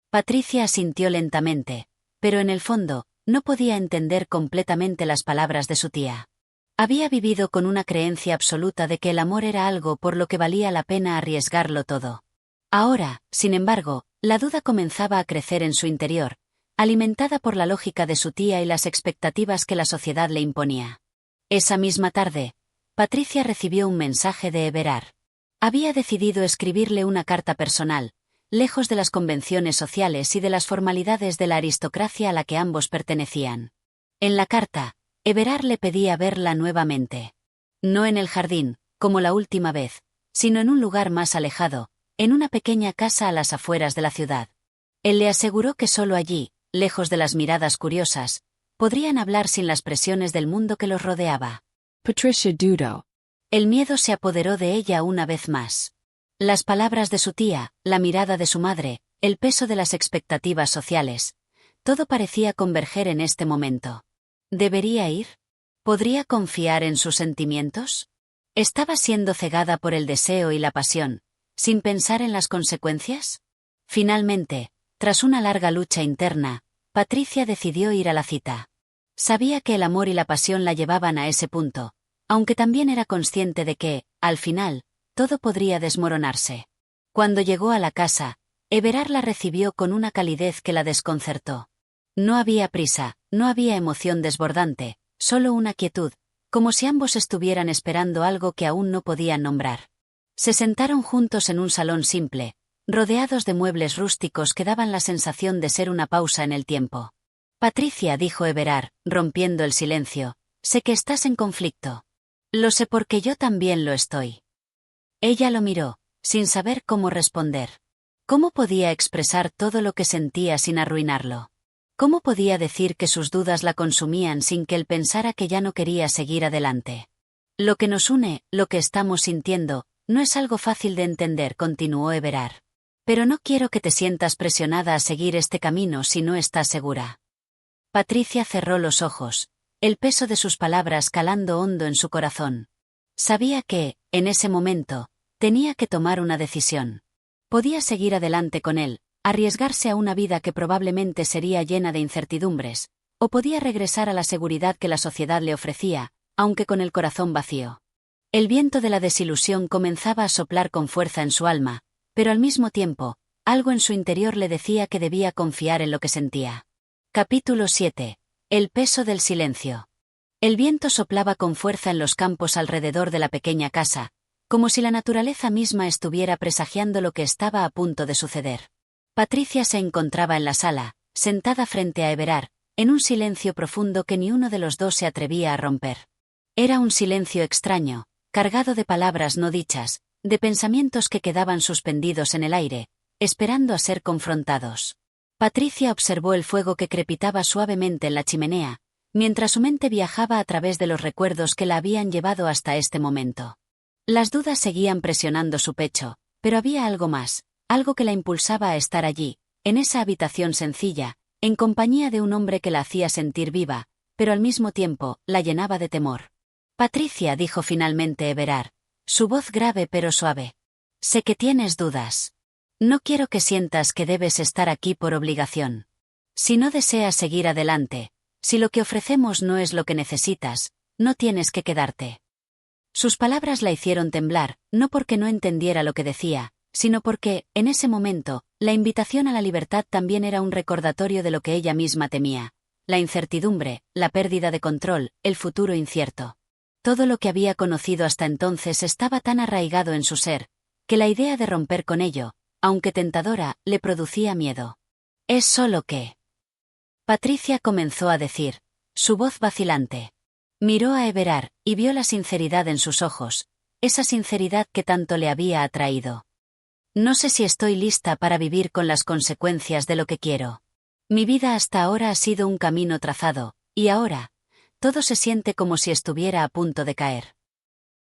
A: Patricia asintió lentamente, pero en el fondo, no podía entender completamente las palabras de su tía. Había vivido con una creencia absoluta de que el amor era algo por lo que valía la pena arriesgarlo todo. Ahora, sin embargo, la duda comenzaba a crecer en su interior, alimentada por la lógica de su tía y las expectativas que la sociedad le imponía. Esa misma tarde, Patricia recibió un mensaje de Everard. Había decidido escribirle una carta personal, lejos de las convenciones sociales y de las formalidades de la aristocracia a la que ambos pertenecían. En la carta, Everard le pedía verla nuevamente. No en el jardín, como la última vez, sino en un lugar más alejado, en una pequeña casa a las afueras de la ciudad. Él le aseguró que solo allí, lejos de las miradas curiosas, podrían hablar sin las presiones del mundo que los rodeaba.
B: Patricia dudó.
A: El miedo se apoderó de ella una vez más. Las palabras de su tía, la mirada de su madre, el peso de las expectativas sociales, todo parecía converger en este momento. ¿Debería ir? ¿Podría confiar en sus sentimientos? ¿Estaba siendo cegada por el deseo y la pasión, sin pensar en las consecuencias? Finalmente, tras una larga lucha interna, Patricia decidió ir a la cita. Sabía que el amor y la pasión la llevaban a ese punto, aunque también era consciente de que, al final, todo podría desmoronarse. Cuando llegó a la casa, Everard la recibió con una calidez que la desconcertó. No había prisa, no había emoción desbordante, solo una quietud, como si ambos estuvieran esperando algo que aún no podían nombrar. Se sentaron juntos en un salón simple, rodeados de muebles rústicos que daban la sensación de ser una pausa en el tiempo. Patricia, dijo Everard, rompiendo el silencio, sé que estás en conflicto. Lo sé porque yo también lo estoy. Ella lo miró, sin saber cómo responder. ¿Cómo podía expresar todo lo que sentía sin arruinarlo? ¿Cómo podía decir que sus dudas la consumían sin que él pensara que ya no quería seguir adelante? Lo que nos une, lo que estamos sintiendo, no es algo fácil de entender, continuó Everard. Pero no quiero que te sientas presionada a seguir este camino si no estás segura. Patricia cerró los ojos, el peso de sus palabras calando hondo en su corazón. Sabía que, en ese momento, tenía que tomar una decisión. Podía seguir adelante con él, arriesgarse a una vida que probablemente sería llena de incertidumbres, o podía regresar a la seguridad que la sociedad le ofrecía, aunque con el corazón vacío. El viento de la desilusión comenzaba a soplar con fuerza en su alma, pero al mismo tiempo, algo en su interior le decía que debía confiar en lo que sentía. Capítulo 7. El peso del silencio. El viento soplaba con fuerza en los campos alrededor de la pequeña casa, como si la naturaleza misma estuviera presagiando lo que estaba a punto de suceder. Patricia se encontraba en la sala, sentada frente a Everard, en un silencio profundo que ni uno de los dos se atrevía a romper. Era un silencio extraño, cargado de palabras no dichas, de pensamientos que quedaban suspendidos en el aire, esperando a ser confrontados. Patricia observó el fuego que crepitaba suavemente en la chimenea, mientras su mente viajaba a través de los recuerdos que la habían llevado hasta este momento. Las dudas seguían presionando su pecho, pero había algo más, algo que la impulsaba a estar allí, en esa habitación sencilla, en compañía de un hombre que la hacía sentir viva, pero al mismo tiempo, la llenaba de temor. Patricia, dijo finalmente Everard, su voz grave pero suave. Sé que tienes dudas. No quiero que sientas que debes estar aquí por obligación. Si no deseas seguir adelante, si lo que ofrecemos no es lo que necesitas, no tienes que quedarte. Sus palabras la hicieron temblar, no porque no entendiera lo que decía, sino porque, en ese momento, la invitación a la libertad también era un recordatorio de lo que ella misma temía: la incertidumbre, la pérdida de control, el futuro incierto. Todo lo que había conocido hasta entonces estaba tan arraigado en su ser, que la idea de romper con ello, aunque tentadora, le producía miedo. Es solo que... Patricia comenzó a decir, su voz vacilante. Miró a Everard, y vio la sinceridad en sus ojos, esa sinceridad que tanto le había atraído. No sé si estoy lista para vivir con las consecuencias de lo que quiero. Mi vida hasta ahora ha sido un camino trazado, y ahora, todo se siente como si estuviera a punto de caer.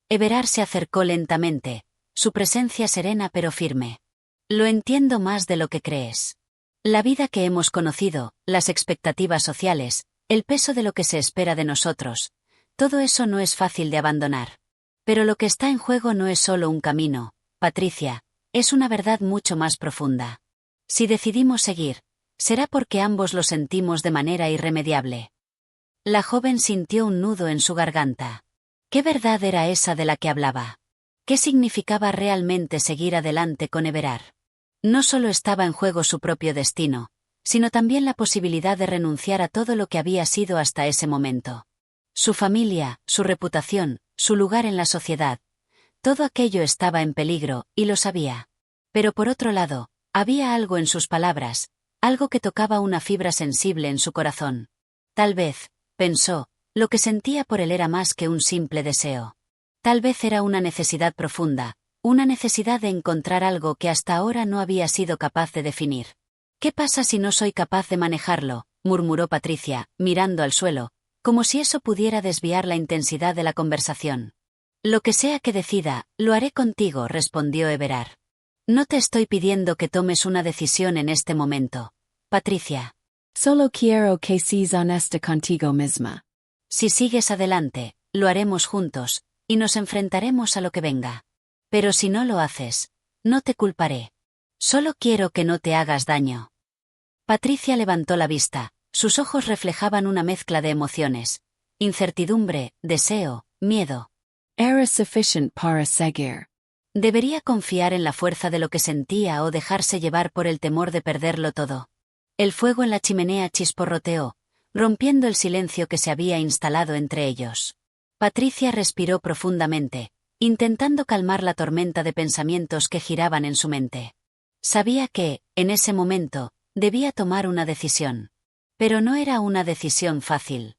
A: Everard se acercó lentamente, su presencia serena pero firme. Lo entiendo más de lo que crees. La vida que hemos conocido, las expectativas sociales, el peso de lo que se espera de nosotros, todo eso no es fácil de abandonar. Pero lo que está en juego no es solo un camino, Patricia, es una verdad mucho más profunda. Si decidimos seguir, será porque ambos lo sentimos de manera irremediable. La joven sintió un nudo en su garganta. ¿Qué verdad era esa de la que hablaba? ¿Qué significaba realmente seguir adelante con Everard? No solo estaba en juego su propio destino, sino también la posibilidad de renunciar a todo lo que había sido hasta ese momento. Su familia, su reputación, su lugar en la sociedad. Todo aquello estaba en peligro, y lo sabía. Pero por otro lado, había algo en sus palabras, algo que tocaba una fibra sensible en su corazón. Tal vez, pensó, lo que sentía por él era más que un simple deseo. Tal vez era una necesidad profunda, una necesidad de encontrar algo que hasta ahora no había sido capaz de definir. ¿Qué pasa si no soy capaz de manejarlo?, murmuró Patricia, mirando al suelo, como si eso pudiera desviar la intensidad de la conversación. Lo que sea que decida, lo haré contigo, respondió Everard. No te estoy pidiendo que tomes una decisión en este momento, Patricia.
B: Solo quiero que seas honesta contigo misma.
A: Si sigues adelante, lo haremos juntos, y nos enfrentaremos a lo que venga. Pero si no lo haces, no te culparé. Solo quiero que no te hagas daño. Patricia levantó la vista, sus ojos reflejaban una mezcla de emociones: incertidumbre, deseo, miedo.
B: Era sufficient para seguir.
A: ¿Debería confiar en la fuerza de lo que sentía o dejarse llevar por el temor de perderlo todo? El fuego en la chimenea chisporroteó, rompiendo el silencio que se había instalado entre ellos. Patricia respiró profundamente, intentando calmar la tormenta de pensamientos que giraban en su mente. Sabía que, en ese momento, debía tomar una decisión. Pero no era una decisión fácil.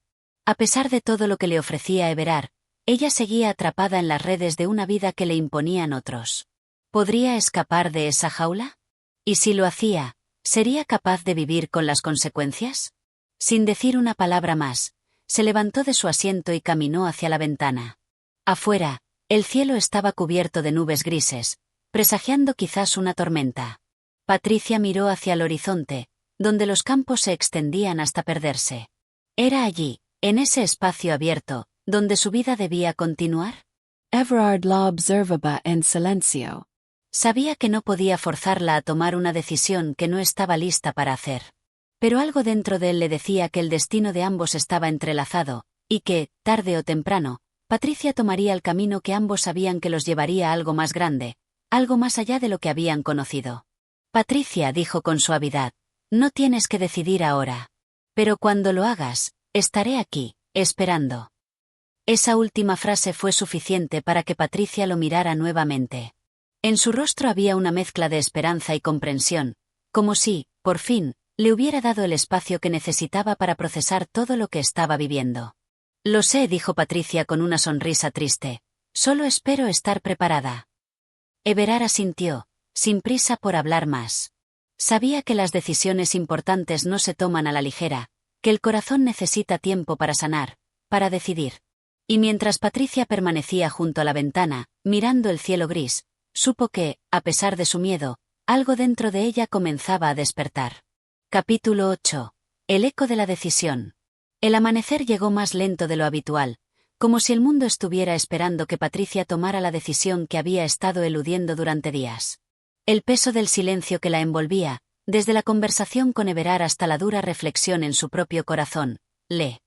A: A pesar de todo lo que le ofrecía Everard, ella seguía atrapada en las redes de una vida que le imponían otros. ¿Podría escapar de esa jaula? Y si lo hacía, ¿sería capaz de vivir con las consecuencias? Sin decir una palabra más, se levantó de su asiento y caminó hacia la ventana. Afuera, el cielo estaba cubierto de nubes grises, presagiando quizás una tormenta. Patricia miró hacia el horizonte, donde los campos se extendían hasta perderse. Era allí, en ese espacio abierto, donde su vida debía continuar.
B: Everard la observaba en silencio.
A: Sabía que no podía forzarla a tomar una decisión que no estaba lista para hacer. Pero algo dentro de él le decía que el destino de ambos estaba entrelazado, y que, tarde o temprano, Patricia tomaría el camino que ambos sabían que los llevaría a algo más grande, algo más allá de lo que habían conocido. Patricia dijo con suavidad: no tienes que decidir ahora. Pero cuando lo hagas, estaré aquí, esperando. Esa última frase fue suficiente para que Patricia lo mirara nuevamente. En su rostro había una mezcla de esperanza y comprensión, como si, por fin, le hubiera dado el espacio que necesitaba para procesar todo lo que estaba viviendo. Lo sé, dijo Patricia con una sonrisa triste. Solo espero estar preparada. Everard asintió, sin prisa por hablar más. Sabía que las decisiones importantes no se toman a la ligera, que el corazón necesita tiempo para sanar, para decidir. Y mientras Patricia permanecía junto a la ventana, mirando el cielo gris, supo que, a pesar de su miedo, algo dentro de ella comenzaba a despertar. Capítulo 8. El eco de la decisión. El amanecer llegó más lento de lo habitual, como si el mundo estuviera esperando que Patricia tomara la decisión que había estado eludiendo durante días. El peso del silencio que la envolvía, desde la conversación con Everard hasta la dura reflexión en su propio corazón, le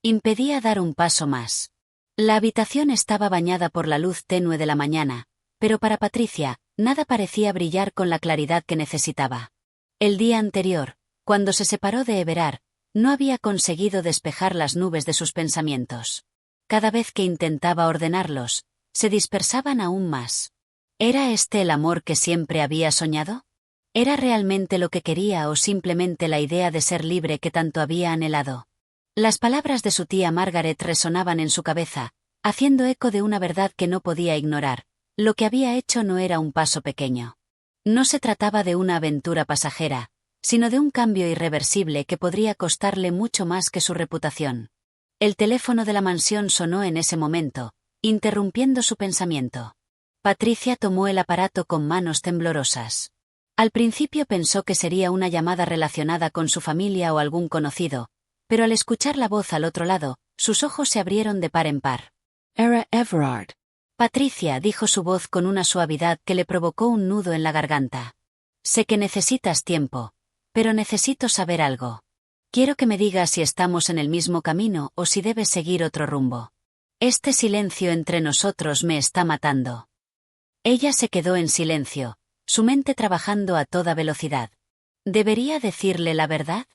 A: impedía dar un paso más. La habitación estaba bañada por la luz tenue de la mañana, pero para Patricia, nada parecía brillar con la claridad que necesitaba. El día anterior, cuando se separó de Everard, no había conseguido despejar las nubes de sus pensamientos. Cada vez que intentaba ordenarlos, se dispersaban aún más. ¿Era este el amor que siempre había soñado? ¿Era realmente lo que quería o simplemente la idea de ser libre que tanto había anhelado? Las palabras de su tía Margaret resonaban en su cabeza, haciendo eco de una verdad que no podía ignorar: lo que había hecho no era un paso pequeño. No se trataba de una aventura pasajera, sino de un cambio irreversible que podría costarle mucho más que su reputación. El teléfono de la mansión sonó en ese momento, interrumpiendo su pensamiento. Patricia tomó el aparato con manos temblorosas. Al principio pensó que sería una llamada relacionada con su familia o algún conocido, pero al escuchar la voz al otro lado, sus ojos se abrieron de par en par.
B: Era Everard.
A: Patricia, dijo su voz con una suavidad que le provocó un nudo en la garganta. Sé que necesitas tiempo, pero necesito saber algo. Quiero que me digas si estamos en el mismo camino o si debes seguir otro rumbo. Este silencio entre nosotros me está matando. Ella se quedó en silencio, su mente trabajando a toda velocidad. ¿Debería decirle la verdad?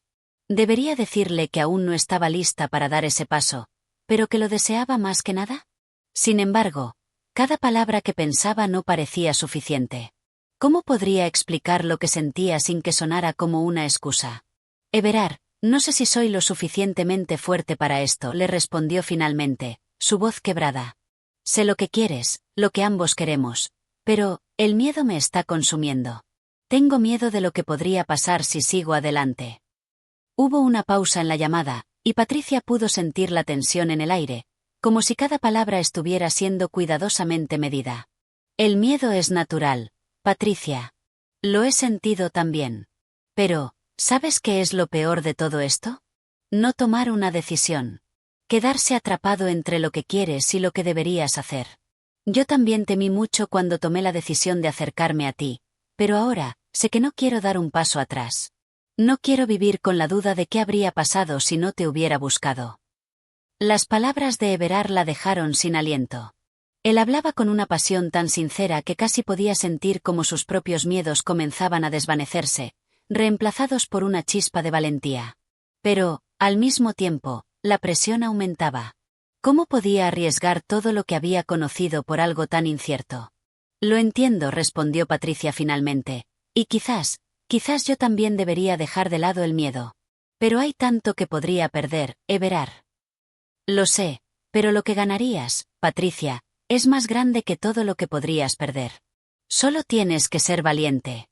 A: ¿Debería decirle que aún no estaba lista para dar ese paso, pero que lo deseaba más que nada? Sin embargo, cada palabra que pensaba no parecía suficiente. ¿Cómo podría explicar lo que sentía sin que sonara como una excusa? Everard, no sé si soy lo suficientemente fuerte para esto, le respondió finalmente, su voz quebrada. Sé lo que quieres, lo que ambos queremos, pero el miedo me está consumiendo. Tengo miedo de lo que podría pasar si sigo adelante. Hubo una pausa en la llamada, y Patricia pudo sentir la tensión en el aire, como si cada palabra estuviera siendo cuidadosamente medida. El miedo es natural, Patricia. Lo he sentido también. Pero, ¿sabes qué es lo peor de todo esto? No tomar una decisión. Quedarse atrapado entre lo que quieres y lo que deberías hacer. Yo también temí mucho cuando tomé la decisión de acercarme a ti, pero ahora, sé que no quiero dar un paso atrás. No quiero vivir con la duda de qué habría pasado si no te hubiera buscado. Las palabras de Everard la dejaron sin aliento. Él hablaba con una pasión tan sincera que casi podía sentir cómo sus propios miedos comenzaban a desvanecerse, reemplazados por una chispa de valentía. Pero, al mismo tiempo, la presión aumentaba. ¿Cómo podía arriesgar todo lo que había conocido por algo tan incierto? Lo entiendo, respondió Patricia finalmente, y quizás yo también debería dejar de lado el miedo. Pero hay tanto que podría perder, Everard. Lo sé, pero lo que ganarías, Patricia, es más grande que todo lo que podrías perder. Solo tienes que ser valiente.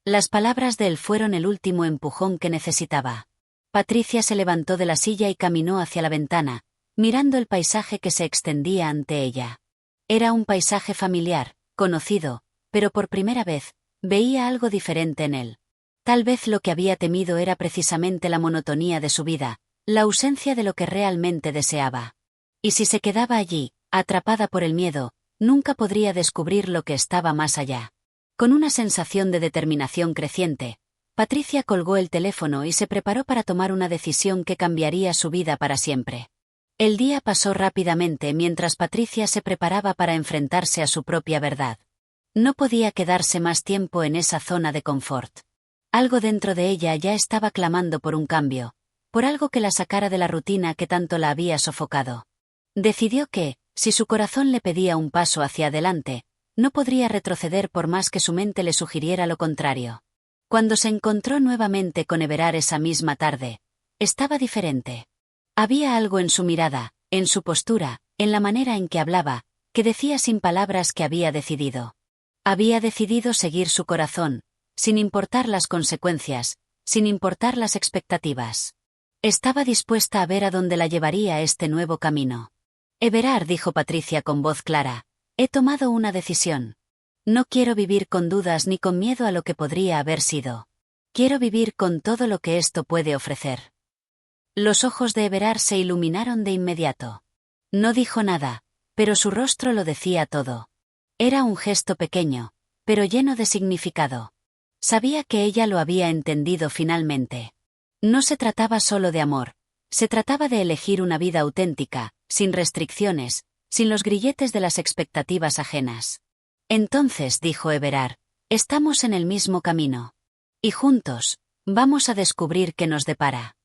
A: Las palabras de él fueron el último empujón que necesitaba. Patricia se levantó de la silla y caminó hacia la ventana, mirando el paisaje que se extendía ante ella. Era un paisaje familiar, conocido, pero por primera vez, veía algo diferente en él. Tal vez lo que había temido era precisamente la monotonía de su vida, la ausencia de lo que realmente deseaba. Y si se quedaba allí, atrapada por el miedo, nunca podría descubrir lo que estaba más allá. Con una sensación de determinación creciente, Patricia colgó el teléfono y se preparó para tomar una decisión que cambiaría su vida para siempre. El día pasó rápidamente mientras Patricia se preparaba para enfrentarse a su propia verdad. No podía quedarse más tiempo en esa zona de confort. Algo dentro de ella ya estaba clamando por un cambio, por algo que la sacara de la rutina que tanto la había sofocado. Decidió que, si su corazón le pedía un paso hacia adelante, no podría retroceder por más que su mente le sugiriera lo contrario. Cuando se encontró nuevamente con Everard esa misma tarde, estaba diferente. Había algo en su mirada, en su postura, en la manera en que hablaba, que decía sin palabras que había decidido. Había decidido seguir su corazón, sin importar las consecuencias, sin importar las expectativas. Estaba dispuesta a ver a dónde la llevaría este nuevo camino. Everard, dijo Patricia con voz clara, he tomado una decisión. No quiero vivir con dudas ni con miedo a lo que podría haber sido. Quiero vivir con todo lo que esto puede ofrecer. Los ojos de Everard se iluminaron de inmediato. No dijo nada, pero su rostro lo decía todo. Era un gesto pequeño, pero lleno de significado. Sabía que ella lo había entendido finalmente. No se trataba solo de amor, se trataba de elegir una vida auténtica, sin restricciones, sin los grilletes de las expectativas ajenas. Entonces, dijo Everard, estamos en el mismo camino. Y juntos, vamos a descubrir qué nos depara.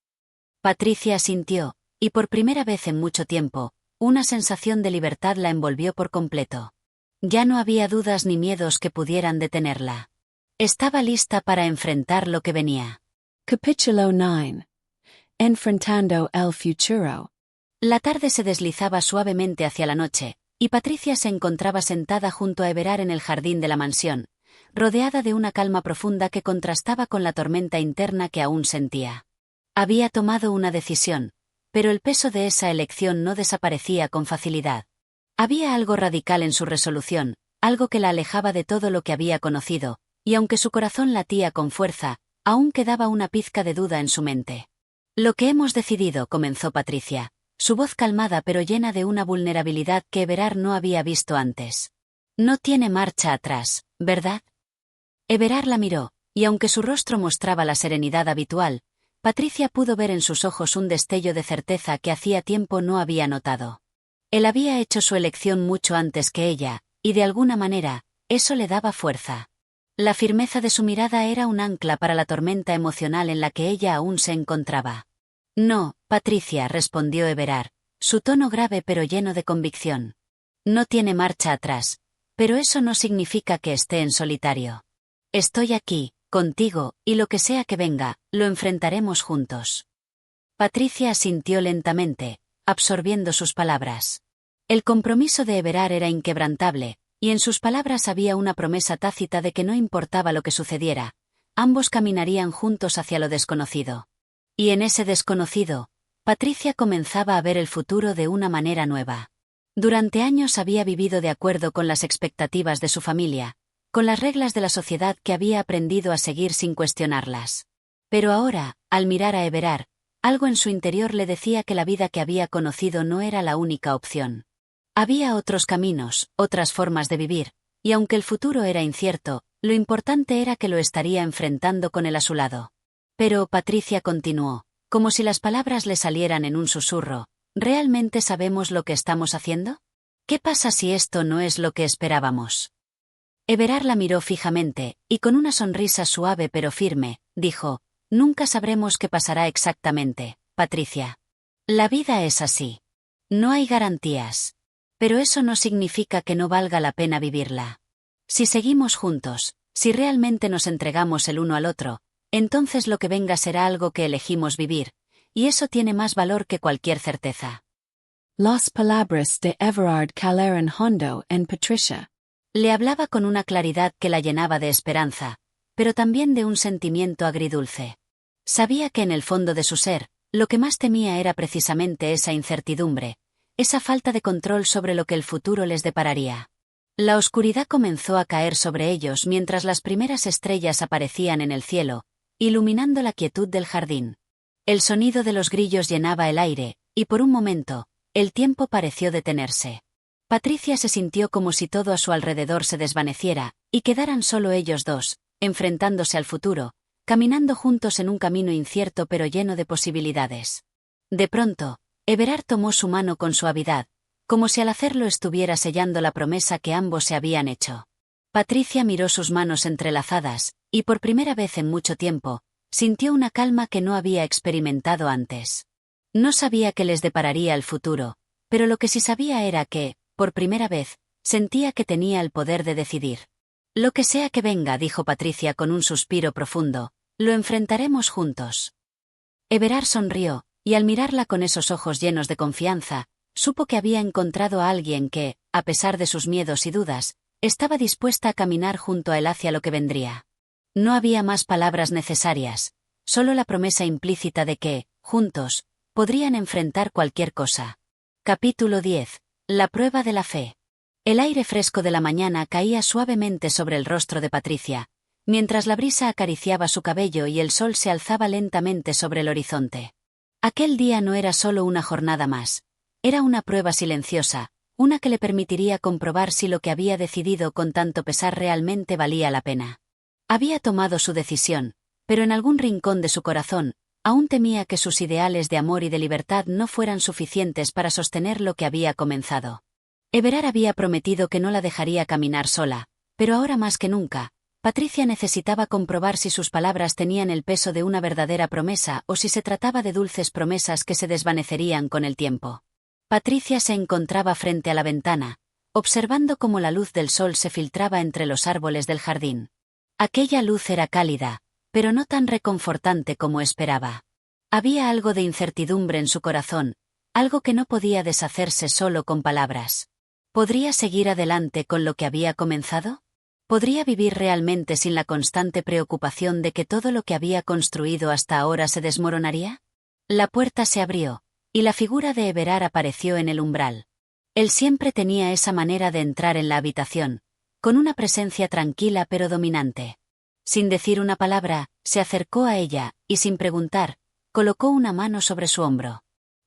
A: Patricia asintió, y por primera vez en mucho tiempo, una sensación de libertad la envolvió por completo. Ya no había dudas ni miedos que pudieran detenerla. Estaba lista para enfrentar lo que venía.
B: Capítulo 9. Enfrentando el futuro.
A: La tarde se deslizaba suavemente hacia la noche, y Patricia se encontraba sentada junto a Everard en el jardín de la mansión, rodeada de una calma profunda que contrastaba con la tormenta interna que aún sentía. Había tomado una decisión, pero el peso de esa elección no desaparecía con facilidad. Había algo radical en su resolución, algo que la alejaba de todo lo que había conocido, y aunque su corazón latía con fuerza, aún quedaba una pizca de duda en su mente. Lo que hemos decidido, comenzó Patricia, su voz calmada pero llena de una vulnerabilidad que Everard no había visto antes. No tiene marcha atrás, ¿verdad? Everard la miró, y aunque su rostro mostraba la serenidad habitual, Patricia pudo ver en sus ojos un destello de certeza que hacía tiempo no había notado. Él había hecho su elección mucho antes que ella, y de alguna manera, eso le daba fuerza. La firmeza de su mirada era un ancla para la tormenta emocional en la que ella aún se encontraba. No, Patricia, respondió Everard, su tono grave pero lleno de convicción. No tiene marcha atrás, pero eso no significa que esté en solitario. Estoy aquí, contigo, y lo que sea que venga, lo enfrentaremos juntos. Patricia asintió lentamente, absorbiendo sus palabras. El compromiso de Everard era inquebrantable, y en sus palabras había una promesa tácita de que no importaba lo que sucediera, ambos caminarían juntos hacia lo desconocido. Y en ese desconocido, Patricia comenzaba a ver el futuro de una manera nueva. Durante años había vivido de acuerdo con las expectativas de su familia, con las reglas de la sociedad que había aprendido a seguir sin cuestionarlas. Pero ahora, al mirar a Everard, Algo en su interior le decía que la vida que había conocido no era la única opción. Había otros caminos, otras formas de vivir, y aunque el futuro era incierto, lo importante era que lo estaría enfrentando con él a su lado. Pero Patricia continuó, como si las palabras le salieran en un susurro. ¿Realmente sabemos lo que estamos haciendo? ¿Qué pasa si esto no es lo que esperábamos? Everard la miró fijamente, y con una sonrisa suave pero firme, dijo, nunca sabremos qué pasará exactamente, Patricia. La vida es así. No hay garantías. Pero eso no significa que no valga la pena vivirla. Si seguimos juntos, si realmente nos entregamos el uno al otro, entonces lo que venga será algo que elegimos vivir, y eso tiene más valor que cualquier certeza.
B: Las palabras de Everard calaron hondo en Patricia.
A: Le hablaba con una claridad que la llenaba de esperanza, pero también de un sentimiento agridulce. Sabía que en el fondo de su ser, lo que más temía era precisamente esa incertidumbre, esa falta de control sobre lo que el futuro les depararía. La oscuridad comenzó a caer sobre ellos mientras las primeras estrellas aparecían en el cielo, iluminando la quietud del jardín. El sonido de los grillos llenaba el aire, y por un momento, el tiempo pareció detenerse. Patricia se sintió como si todo a su alrededor se desvaneciera, y quedaran solo ellos dos, enfrentándose al futuro, caminando juntos en un camino incierto pero lleno de posibilidades. De pronto, Everard tomó su mano con suavidad, como si al hacerlo estuviera sellando la promesa que ambos se habían hecho. Patricia miró sus manos entrelazadas, y por primera vez en mucho tiempo, sintió una calma que no había experimentado antes. No sabía qué les depararía el futuro, pero lo que sí sabía era que, por primera vez, sentía que tenía el poder de decidir. Lo que sea que venga, dijo Patricia con un suspiro profundo, lo enfrentaremos juntos. Everard sonrió, y al mirarla con esos ojos llenos de confianza, supo que había encontrado a alguien que, a pesar de sus miedos y dudas, estaba dispuesta a caminar junto a él hacia lo que vendría. No había más palabras necesarias, solo la promesa implícita de que, juntos, podrían enfrentar cualquier cosa. Capítulo 10. La prueba de la fe. El aire fresco de la mañana caía suavemente sobre el rostro de Patricia, mientras la brisa acariciaba su cabello y el sol se alzaba lentamente sobre el horizonte. Aquel día no era solo una jornada más. Era una prueba silenciosa, una que le permitiría comprobar si lo que había decidido con tanto pesar realmente valía la pena. Había tomado su decisión, pero en algún rincón de su corazón, aún temía que sus ideales de amor y de libertad no fueran suficientes para sostener lo que había comenzado. Everard había prometido que no la dejaría caminar sola, pero ahora más que nunca, Patricia necesitaba comprobar si sus palabras tenían el peso de una verdadera promesa o si se trataba de dulces promesas que se desvanecerían con el tiempo. Patricia se encontraba frente a la ventana, observando cómo la luz del sol se filtraba entre los árboles del jardín. Aquella luz era cálida, pero no tan reconfortante como esperaba. Había algo de incertidumbre en su corazón, algo que no podía deshacerse solo con palabras. ¿Podría seguir adelante con lo que había comenzado? ¿Podría vivir realmente sin la constante preocupación de que todo lo que había construido hasta ahora se desmoronaría? La puerta se abrió, y la figura de Everard apareció en el umbral. Él siempre tenía esa manera de entrar en la habitación, con una presencia tranquila pero dominante. Sin decir una palabra, se acercó a ella, y sin preguntar, colocó una mano sobre su hombro.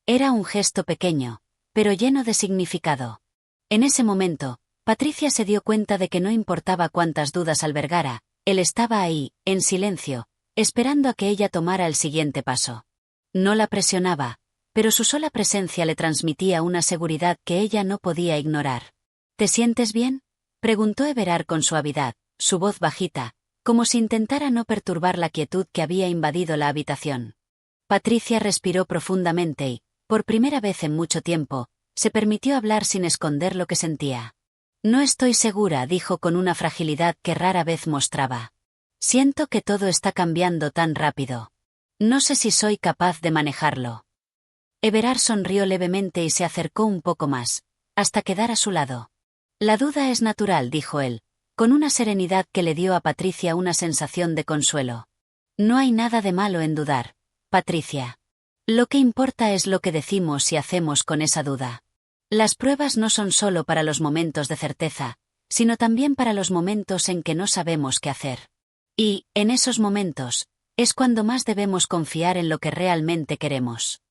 A: Era un gesto pequeño, pero lleno de significado. En ese momento, Patricia se dio cuenta de que no importaba cuántas dudas albergara, él estaba ahí, en silencio, esperando a que ella tomara el siguiente paso. No la presionaba, pero su sola presencia le transmitía una seguridad que ella no podía ignorar. ¿Te sientes bien?, preguntó Everard con suavidad, su voz bajita, como si intentara no perturbar la quietud que había invadido la habitación. Patricia respiró profundamente y, por primera vez en mucho tiempo, se permitió hablar sin esconder lo que sentía. No estoy segura, dijo con una fragilidad que rara vez mostraba. Siento que todo está cambiando tan rápido. No sé si soy capaz de manejarlo. Everard sonrió levemente y se acercó un poco más, hasta quedar a su lado. La duda es natural, dijo él, con una serenidad que le dio a Patricia una sensación de consuelo. No hay nada de malo en dudar, Patricia. Lo que importa es lo que decimos y hacemos con esa duda. Las pruebas no son solo para los momentos de certeza, sino también para los momentos en que no sabemos qué hacer. Y, en esos momentos, Es cuando más debemos confiar en lo que realmente queremos.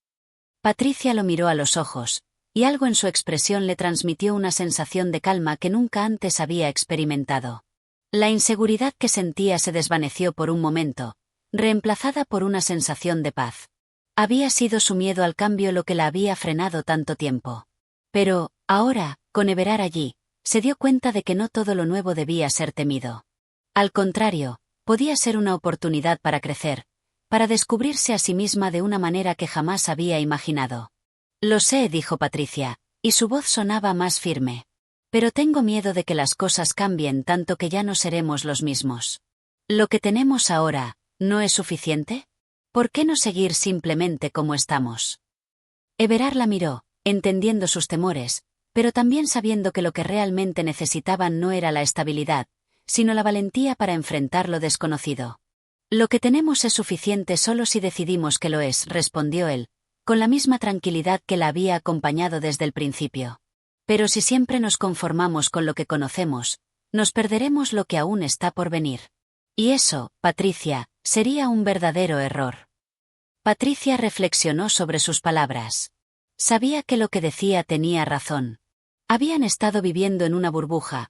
A: Patricia lo miró a los ojos, y algo en su expresión le transmitió una sensación de calma que nunca antes había experimentado. La inseguridad que sentía se desvaneció por un momento, reemplazada por una sensación de paz. Había sido su miedo al cambio lo que la había frenado tanto tiempo. Pero, ahora, con Everard allí, se dio cuenta de que no todo lo nuevo debía ser temido. Al contrario, podía ser una oportunidad para crecer, para descubrirse a sí misma de una manera que jamás había imaginado. Lo sé, dijo Patricia, y su voz sonaba más firme. Pero tengo miedo de que las cosas cambien tanto que ya no seremos los mismos. ¿Lo que tenemos ahora no es suficiente? ¿Por qué no seguir simplemente como estamos? Everard la miró, entendiendo sus temores, pero también sabiendo que lo que realmente necesitaban no era la estabilidad, sino la valentía para enfrentar lo desconocido. Lo que tenemos es suficiente solo si decidimos que lo es, respondió él, con la misma tranquilidad que la había acompañado desde el principio. Pero si siempre nos conformamos con lo que conocemos, nos perderemos lo que aún está por venir. Y eso, Patricia, sería un verdadero error. Patricia reflexionó sobre sus palabras. Sabía que lo que decía tenía razón. Habían estado viviendo en una burbuja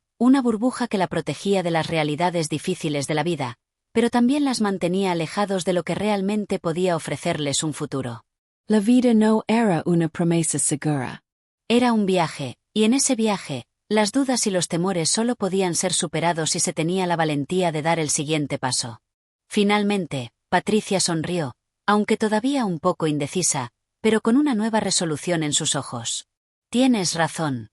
A: que la protegía de las realidades difíciles de la vida, pero también las mantenía alejados de lo que realmente podía ofrecerles un futuro.
B: La vida no era una promesa segura.
A: Era un viaje, y en ese viaje, las dudas y los temores solo podían ser superados si se tenía la valentía de dar el siguiente paso. Finalmente, Patricia sonrió, aunque todavía un poco indecisa, pero con una nueva resolución en sus ojos. Tienes razón.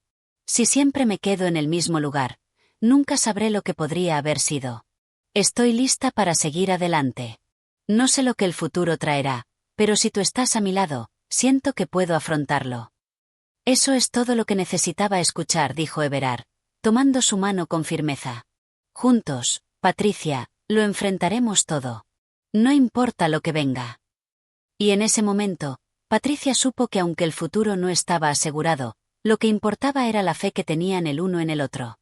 A: Si siempre me quedo en el mismo lugar, nunca sabré lo que podría haber sido. Estoy lista para seguir adelante. No sé lo que el futuro traerá, pero si tú estás a mi lado, siento que puedo afrontarlo. Eso es todo lo que necesitaba escuchar, dijo Everard, tomando su mano con firmeza. Juntos, Patricia, lo enfrentaremos todo. No importa lo que venga. Y en ese momento, Patricia supo que aunque el futuro no estaba asegurado, lo que importaba era la fe que tenían el uno en el otro.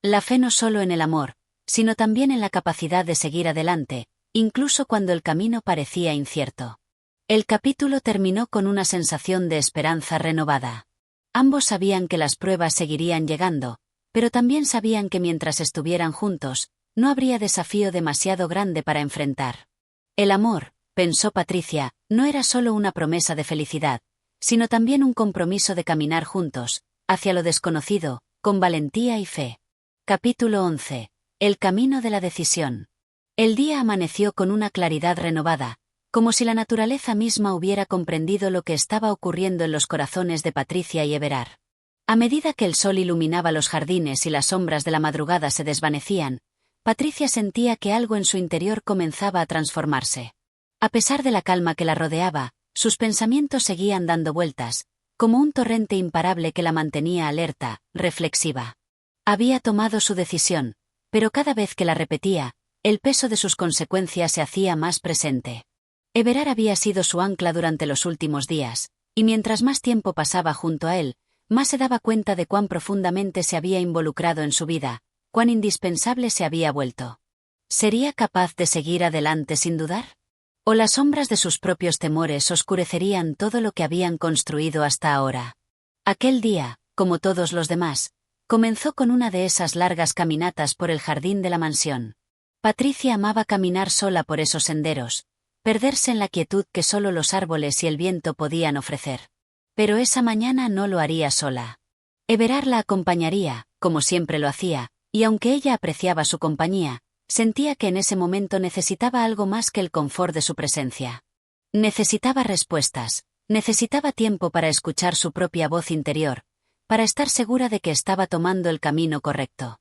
A: La fe no solo en el amor, sino también en la capacidad de seguir adelante, incluso cuando el camino parecía incierto. El capítulo terminó con una sensación de esperanza renovada. Ambos sabían que las pruebas seguirían llegando, pero también sabían que mientras estuvieran juntos, no habría desafío demasiado grande para enfrentar. El amor, pensó Patricia, no era solo una promesa de felicidad, sino también un compromiso de caminar juntos, hacia lo desconocido, con valentía y fe. Capítulo 11. El camino de la decisión. El día amaneció con una claridad renovada, como si la naturaleza misma hubiera comprendido lo que estaba ocurriendo en los corazones de Patricia y Everard. A medida que el sol iluminaba los jardines y las sombras de la madrugada se desvanecían, Patricia sentía que algo en su interior comenzaba a transformarse. A pesar de la calma que la rodeaba, sus pensamientos seguían dando vueltas, como un torrente imparable que la mantenía alerta, reflexiva. Había tomado su decisión, pero cada vez que la repetía, el peso de sus consecuencias se hacía más presente. Everard había sido su ancla durante los últimos días, y mientras más tiempo pasaba junto a él, más se daba cuenta de cuán profundamente se había involucrado en su vida, cuán indispensable se había vuelto. ¿Sería capaz de seguir adelante sin dudar? ¿O las sombras de sus propios temores oscurecerían todo lo que habían construido hasta ahora? Aquel día, como todos los demás, comenzó con una de esas largas caminatas por el jardín de la mansión. Patricia amaba caminar sola por esos senderos, perderse en la quietud que solo los árboles y el viento podían ofrecer. Pero esa mañana no lo haría sola. Everard la acompañaría, como siempre lo hacía, y aunque ella apreciaba su compañía, sentía que en ese momento necesitaba algo más que el confort de su presencia. Necesitaba respuestas, necesitaba tiempo para escuchar su propia voz interior, para estar segura de que estaba tomando el camino correcto.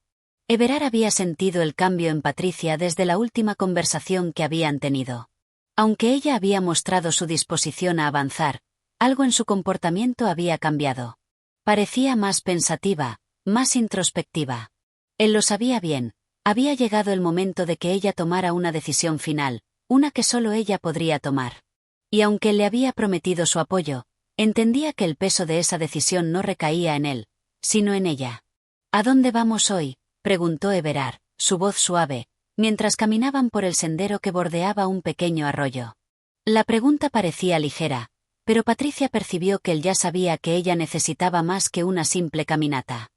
A: Everard había sentido el cambio en Patricia desde la última conversación que habían tenido. Aunque ella había mostrado su disposición a avanzar, algo en su comportamiento había cambiado. Parecía más pensativa, más introspectiva. Él lo sabía bien. Había llegado el momento de que ella tomara una decisión final, una que solo ella podría tomar. Y aunque le había prometido su apoyo, entendía que el peso de esa decisión no recaía en él, sino en ella. ¿A dónde vamos hoy?, preguntó Everard, su voz suave, mientras caminaban por el sendero que bordeaba un pequeño arroyo. La pregunta parecía ligera, pero Patricia percibió que él ya sabía que ella necesitaba más que una simple caminata.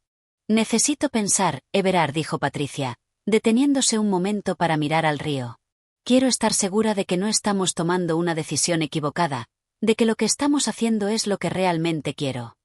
A: Necesito pensar, Everard, dijo Patricia, deteniéndose un momento para mirar al río. Quiero estar segura de que no estamos tomando una decisión equivocada, de que lo que estamos haciendo es lo que realmente quiero.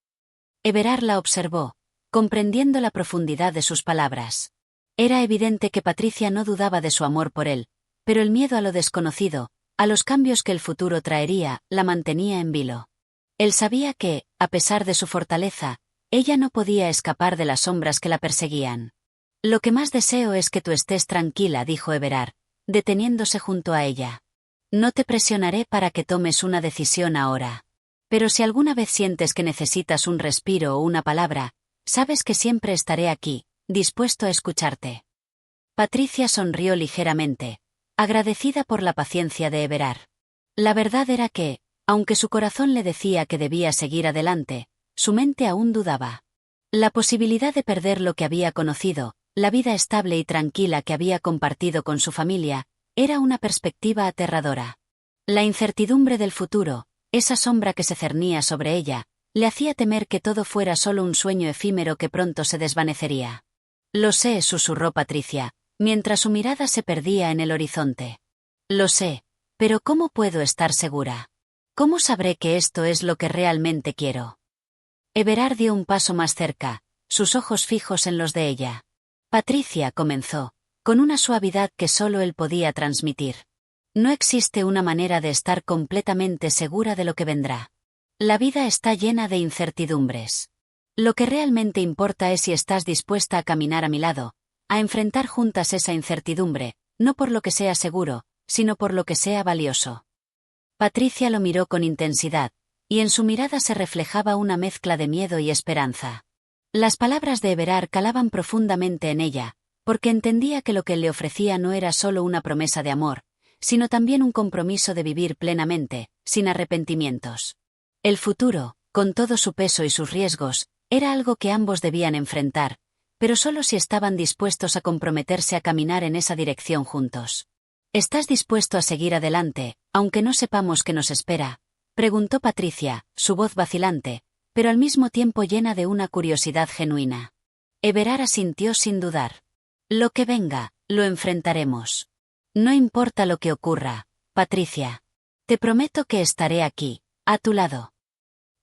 A: Everard la observó, comprendiendo la profundidad de sus palabras. Era evidente que Patricia no dudaba de su amor por él, pero el miedo a lo desconocido, a los cambios que el futuro traería, la mantenía en vilo. Él sabía que, a pesar de su fortaleza, ella no podía escapar de las sombras que la perseguían. Lo que más deseo es que tú estés tranquila, dijo Everard, deteniéndose junto a ella. No te presionaré para que tomes una decisión ahora. Pero si alguna vez sientes que necesitas un respiro o una palabra, sabes que siempre estaré aquí, dispuesto a escucharte. Patricia sonrió ligeramente, agradecida por la paciencia de Everard. La verdad era que, aunque su corazón le decía que debía seguir adelante, su mente aún dudaba. La posibilidad de perder lo que había conocido, la vida estable y tranquila que había compartido con su familia, era una perspectiva aterradora. La incertidumbre del futuro, esa sombra que se cernía sobre ella, le hacía temer que todo fuera solo un sueño efímero que pronto se desvanecería. Lo sé, susurró Patricia, mientras su mirada se perdía en el horizonte. Lo sé, pero ¿cómo puedo estar segura? ¿Cómo sabré que esto es lo que realmente quiero? Everard dio un paso más cerca, sus ojos fijos en los de ella. Patricia, comenzó, con una suavidad que solo él podía transmitir. No existe una manera de estar completamente segura de lo que vendrá. La vida está llena de incertidumbres. Lo que realmente importa es si estás dispuesta a caminar a mi lado, a enfrentar juntas esa incertidumbre, no por lo que sea seguro, sino por lo que sea valioso. Patricia lo miró con intensidad, y en su mirada se reflejaba una mezcla de miedo y esperanza. Las palabras de Everard calaban profundamente en ella, porque entendía que lo que él le ofrecía no era solo una promesa de amor, sino también un compromiso de vivir plenamente, sin arrepentimientos. El futuro, con todo su peso y sus riesgos, era algo que ambos debían enfrentar, pero solo si estaban dispuestos a comprometerse a caminar en esa dirección juntos. ¿Estás dispuesto a seguir adelante, aunque no sepamos qué nos espera?, preguntó Patricia, su voz vacilante, pero al mismo tiempo llena de una curiosidad genuina. Everard asintió sin dudar. Lo que venga, lo enfrentaremos. No importa lo que ocurra, Patricia. Te prometo que estaré aquí, a tu lado.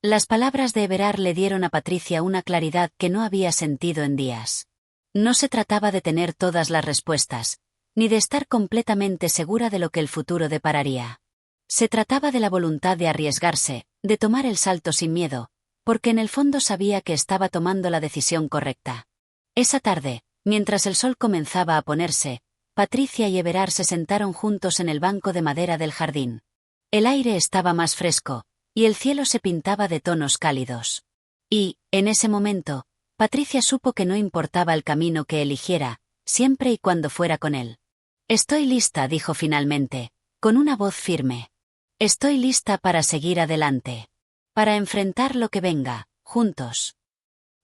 A: Las palabras de Everard le dieron a Patricia una claridad que no había sentido en días. No se trataba de tener todas las respuestas, ni de estar completamente segura de lo que el futuro depararía. Se trataba de la voluntad de arriesgarse, de tomar el salto sin miedo, porque en el fondo sabía que estaba tomando la decisión correcta. Esa tarde, mientras el sol comenzaba a ponerse, Patricia y Everard se sentaron juntos en el banco de madera del jardín. El aire estaba más fresco, y el cielo se pintaba de tonos cálidos. Y, en ese momento, Patricia supo que no importaba el camino que eligiera, siempre y cuando fuera con él. Estoy lista, dijo finalmente, con una voz firme. Estoy lista para seguir adelante. Para enfrentar lo que venga, juntos.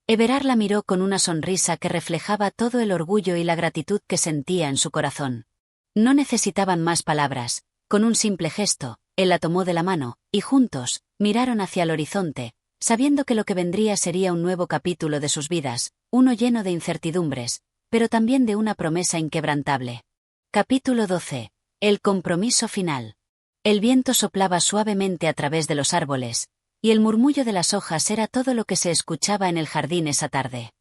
A: Everard la miró con una sonrisa que reflejaba todo el orgullo y la gratitud que sentía en su corazón. No necesitaban más palabras, con un simple gesto, él la tomó de la mano, y juntos, miraron hacia el horizonte, sabiendo que lo que vendría sería un nuevo capítulo de sus vidas, uno lleno de incertidumbres, pero también de una promesa inquebrantable. Capítulo 12. El compromiso final. El viento soplaba suavemente a través de los árboles, y el murmullo de las hojas era todo lo que se escuchaba en el jardín esa tarde.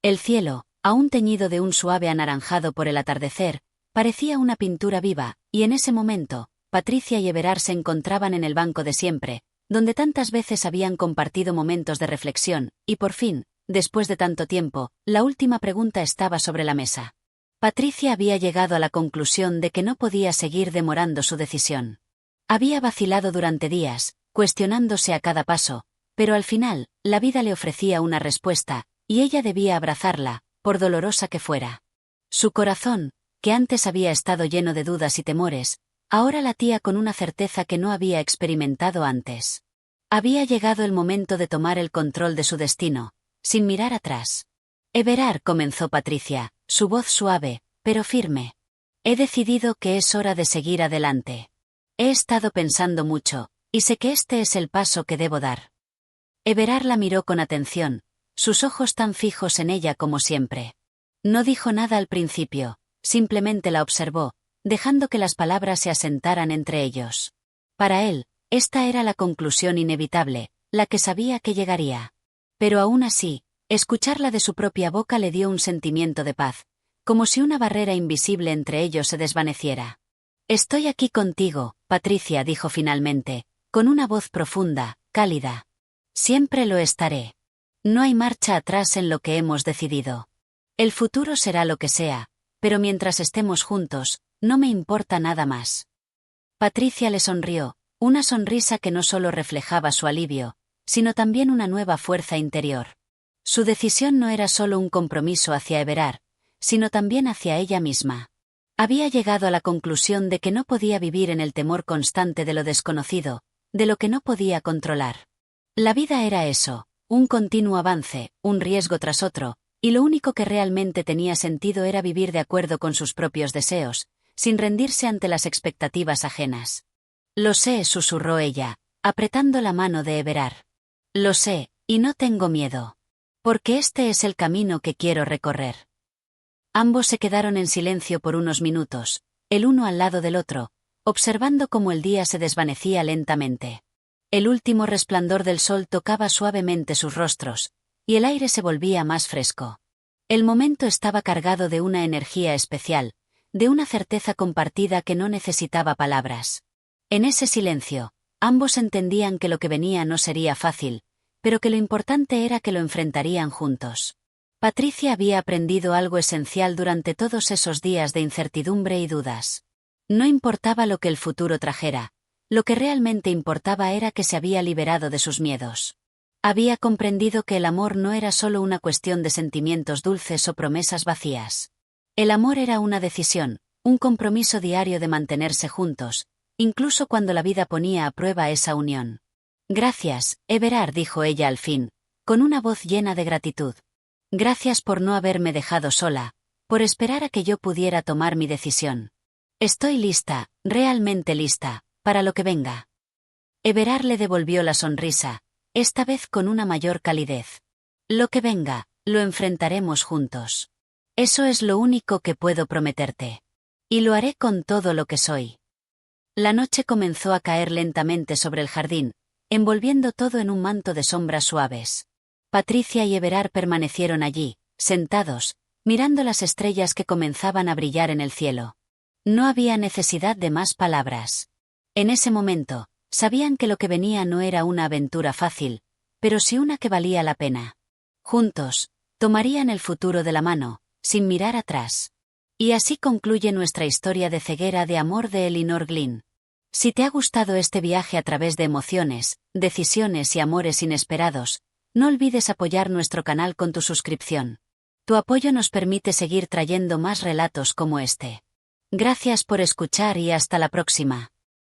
A: El cielo, aún teñido de un suave anaranjado por el atardecer, parecía una pintura viva, y en ese momento, Patricia y Everard se encontraban en el banco de siempre, donde tantas veces habían compartido momentos de reflexión, y por fin, después de tanto tiempo, la última pregunta estaba sobre la mesa. Patricia había llegado a la conclusión de que no podía seguir demorando su decisión. Había vacilado durante días, cuestionándose a cada paso, pero al final, la vida le ofrecía una respuesta, y ella debía abrazarla, por dolorosa que fuera. Su corazón, que antes había estado lleno de dudas y temores, ahora latía con una certeza que no había experimentado antes. Había llegado el momento de tomar el control de su destino, sin mirar atrás. Everard, comenzó Patricia, su voz suave, pero firme. He decidido que es hora de seguir adelante. He estado pensando mucho, y sé que este es el paso que debo dar. Everard la miró con atención, sus ojos tan fijos en ella como siempre. No dijo nada al principio, simplemente la observó, dejando que las palabras se asentaran entre ellos. Para él, esta era la conclusión inevitable, la que sabía que llegaría. Pero aún así, escucharla de su propia boca le dio un sentimiento de paz, como si una barrera invisible entre ellos se desvaneciera. Estoy aquí contigo, Patricia, dijo finalmente, con una voz profunda, cálida. Siempre lo estaré. No hay marcha atrás en lo que hemos decidido. El futuro será lo que sea, pero mientras estemos juntos, no me importa nada más. Patricia le sonrió, una sonrisa que no solo reflejaba su alivio, sino también una nueva fuerza interior. Su decisión no era solo un compromiso hacia Everard, sino también hacia ella misma. Había llegado a la conclusión de que no podía vivir en el temor constante de lo desconocido, de lo que no podía controlar. La vida era eso, un continuo avance, un riesgo tras otro, y lo único que realmente tenía sentido era vivir de acuerdo con sus propios deseos, sin rendirse ante las expectativas ajenas. Lo sé, susurró ella, apretando la mano de Everard. Lo sé, y no tengo miedo. Porque este es el camino que quiero recorrer. Ambos se quedaron en silencio por unos minutos, el uno al lado del otro, observando cómo el día se desvanecía lentamente. El último resplandor del sol tocaba suavemente sus rostros, y el aire se volvía más fresco. El momento estaba cargado de una energía especial, de una certeza compartida que no necesitaba palabras. En ese silencio, ambos entendían que lo que venía no sería fácil, pero que lo importante era que lo enfrentarían juntos. Patricia había aprendido algo esencial durante todos esos días de incertidumbre y dudas. No importaba lo que el futuro trajera, lo que realmente importaba era que se había liberado de sus miedos. Había comprendido que el amor no era solo una cuestión de sentimientos dulces o promesas vacías. El amor era una decisión, un compromiso diario de mantenerse juntos, incluso cuando la vida ponía a prueba esa unión. Gracias, Everard, dijo ella al fin, con una voz llena de gratitud. Gracias por no haberme dejado sola, por esperar a que yo pudiera tomar mi decisión. Estoy lista, realmente lista, para lo que venga. Everard le devolvió la sonrisa, esta vez con una mayor calidez. Lo que venga, lo enfrentaremos juntos. Eso es lo único que puedo prometerte. Y lo haré con todo lo que soy. La noche comenzó a caer lentamente sobre el jardín, envolviendo todo en un manto de sombras suaves. Patricia y Everard permanecieron allí, sentados, mirando las estrellas que comenzaban a brillar en el cielo. No había necesidad de más palabras. En ese momento, sabían que lo que venía no era una aventura fácil, pero sí una que valía la pena. Juntos, tomarían el futuro de la mano, sin mirar atrás. Y así concluye nuestra historia de ceguera de amor de Elinor Glyn. Si te ha gustado este viaje a través de emociones, decisiones y amores inesperados, no olvides apoyar nuestro canal con tu suscripción. Tu apoyo nos permite seguir trayendo más relatos como este. Gracias por escuchar y hasta la próxima.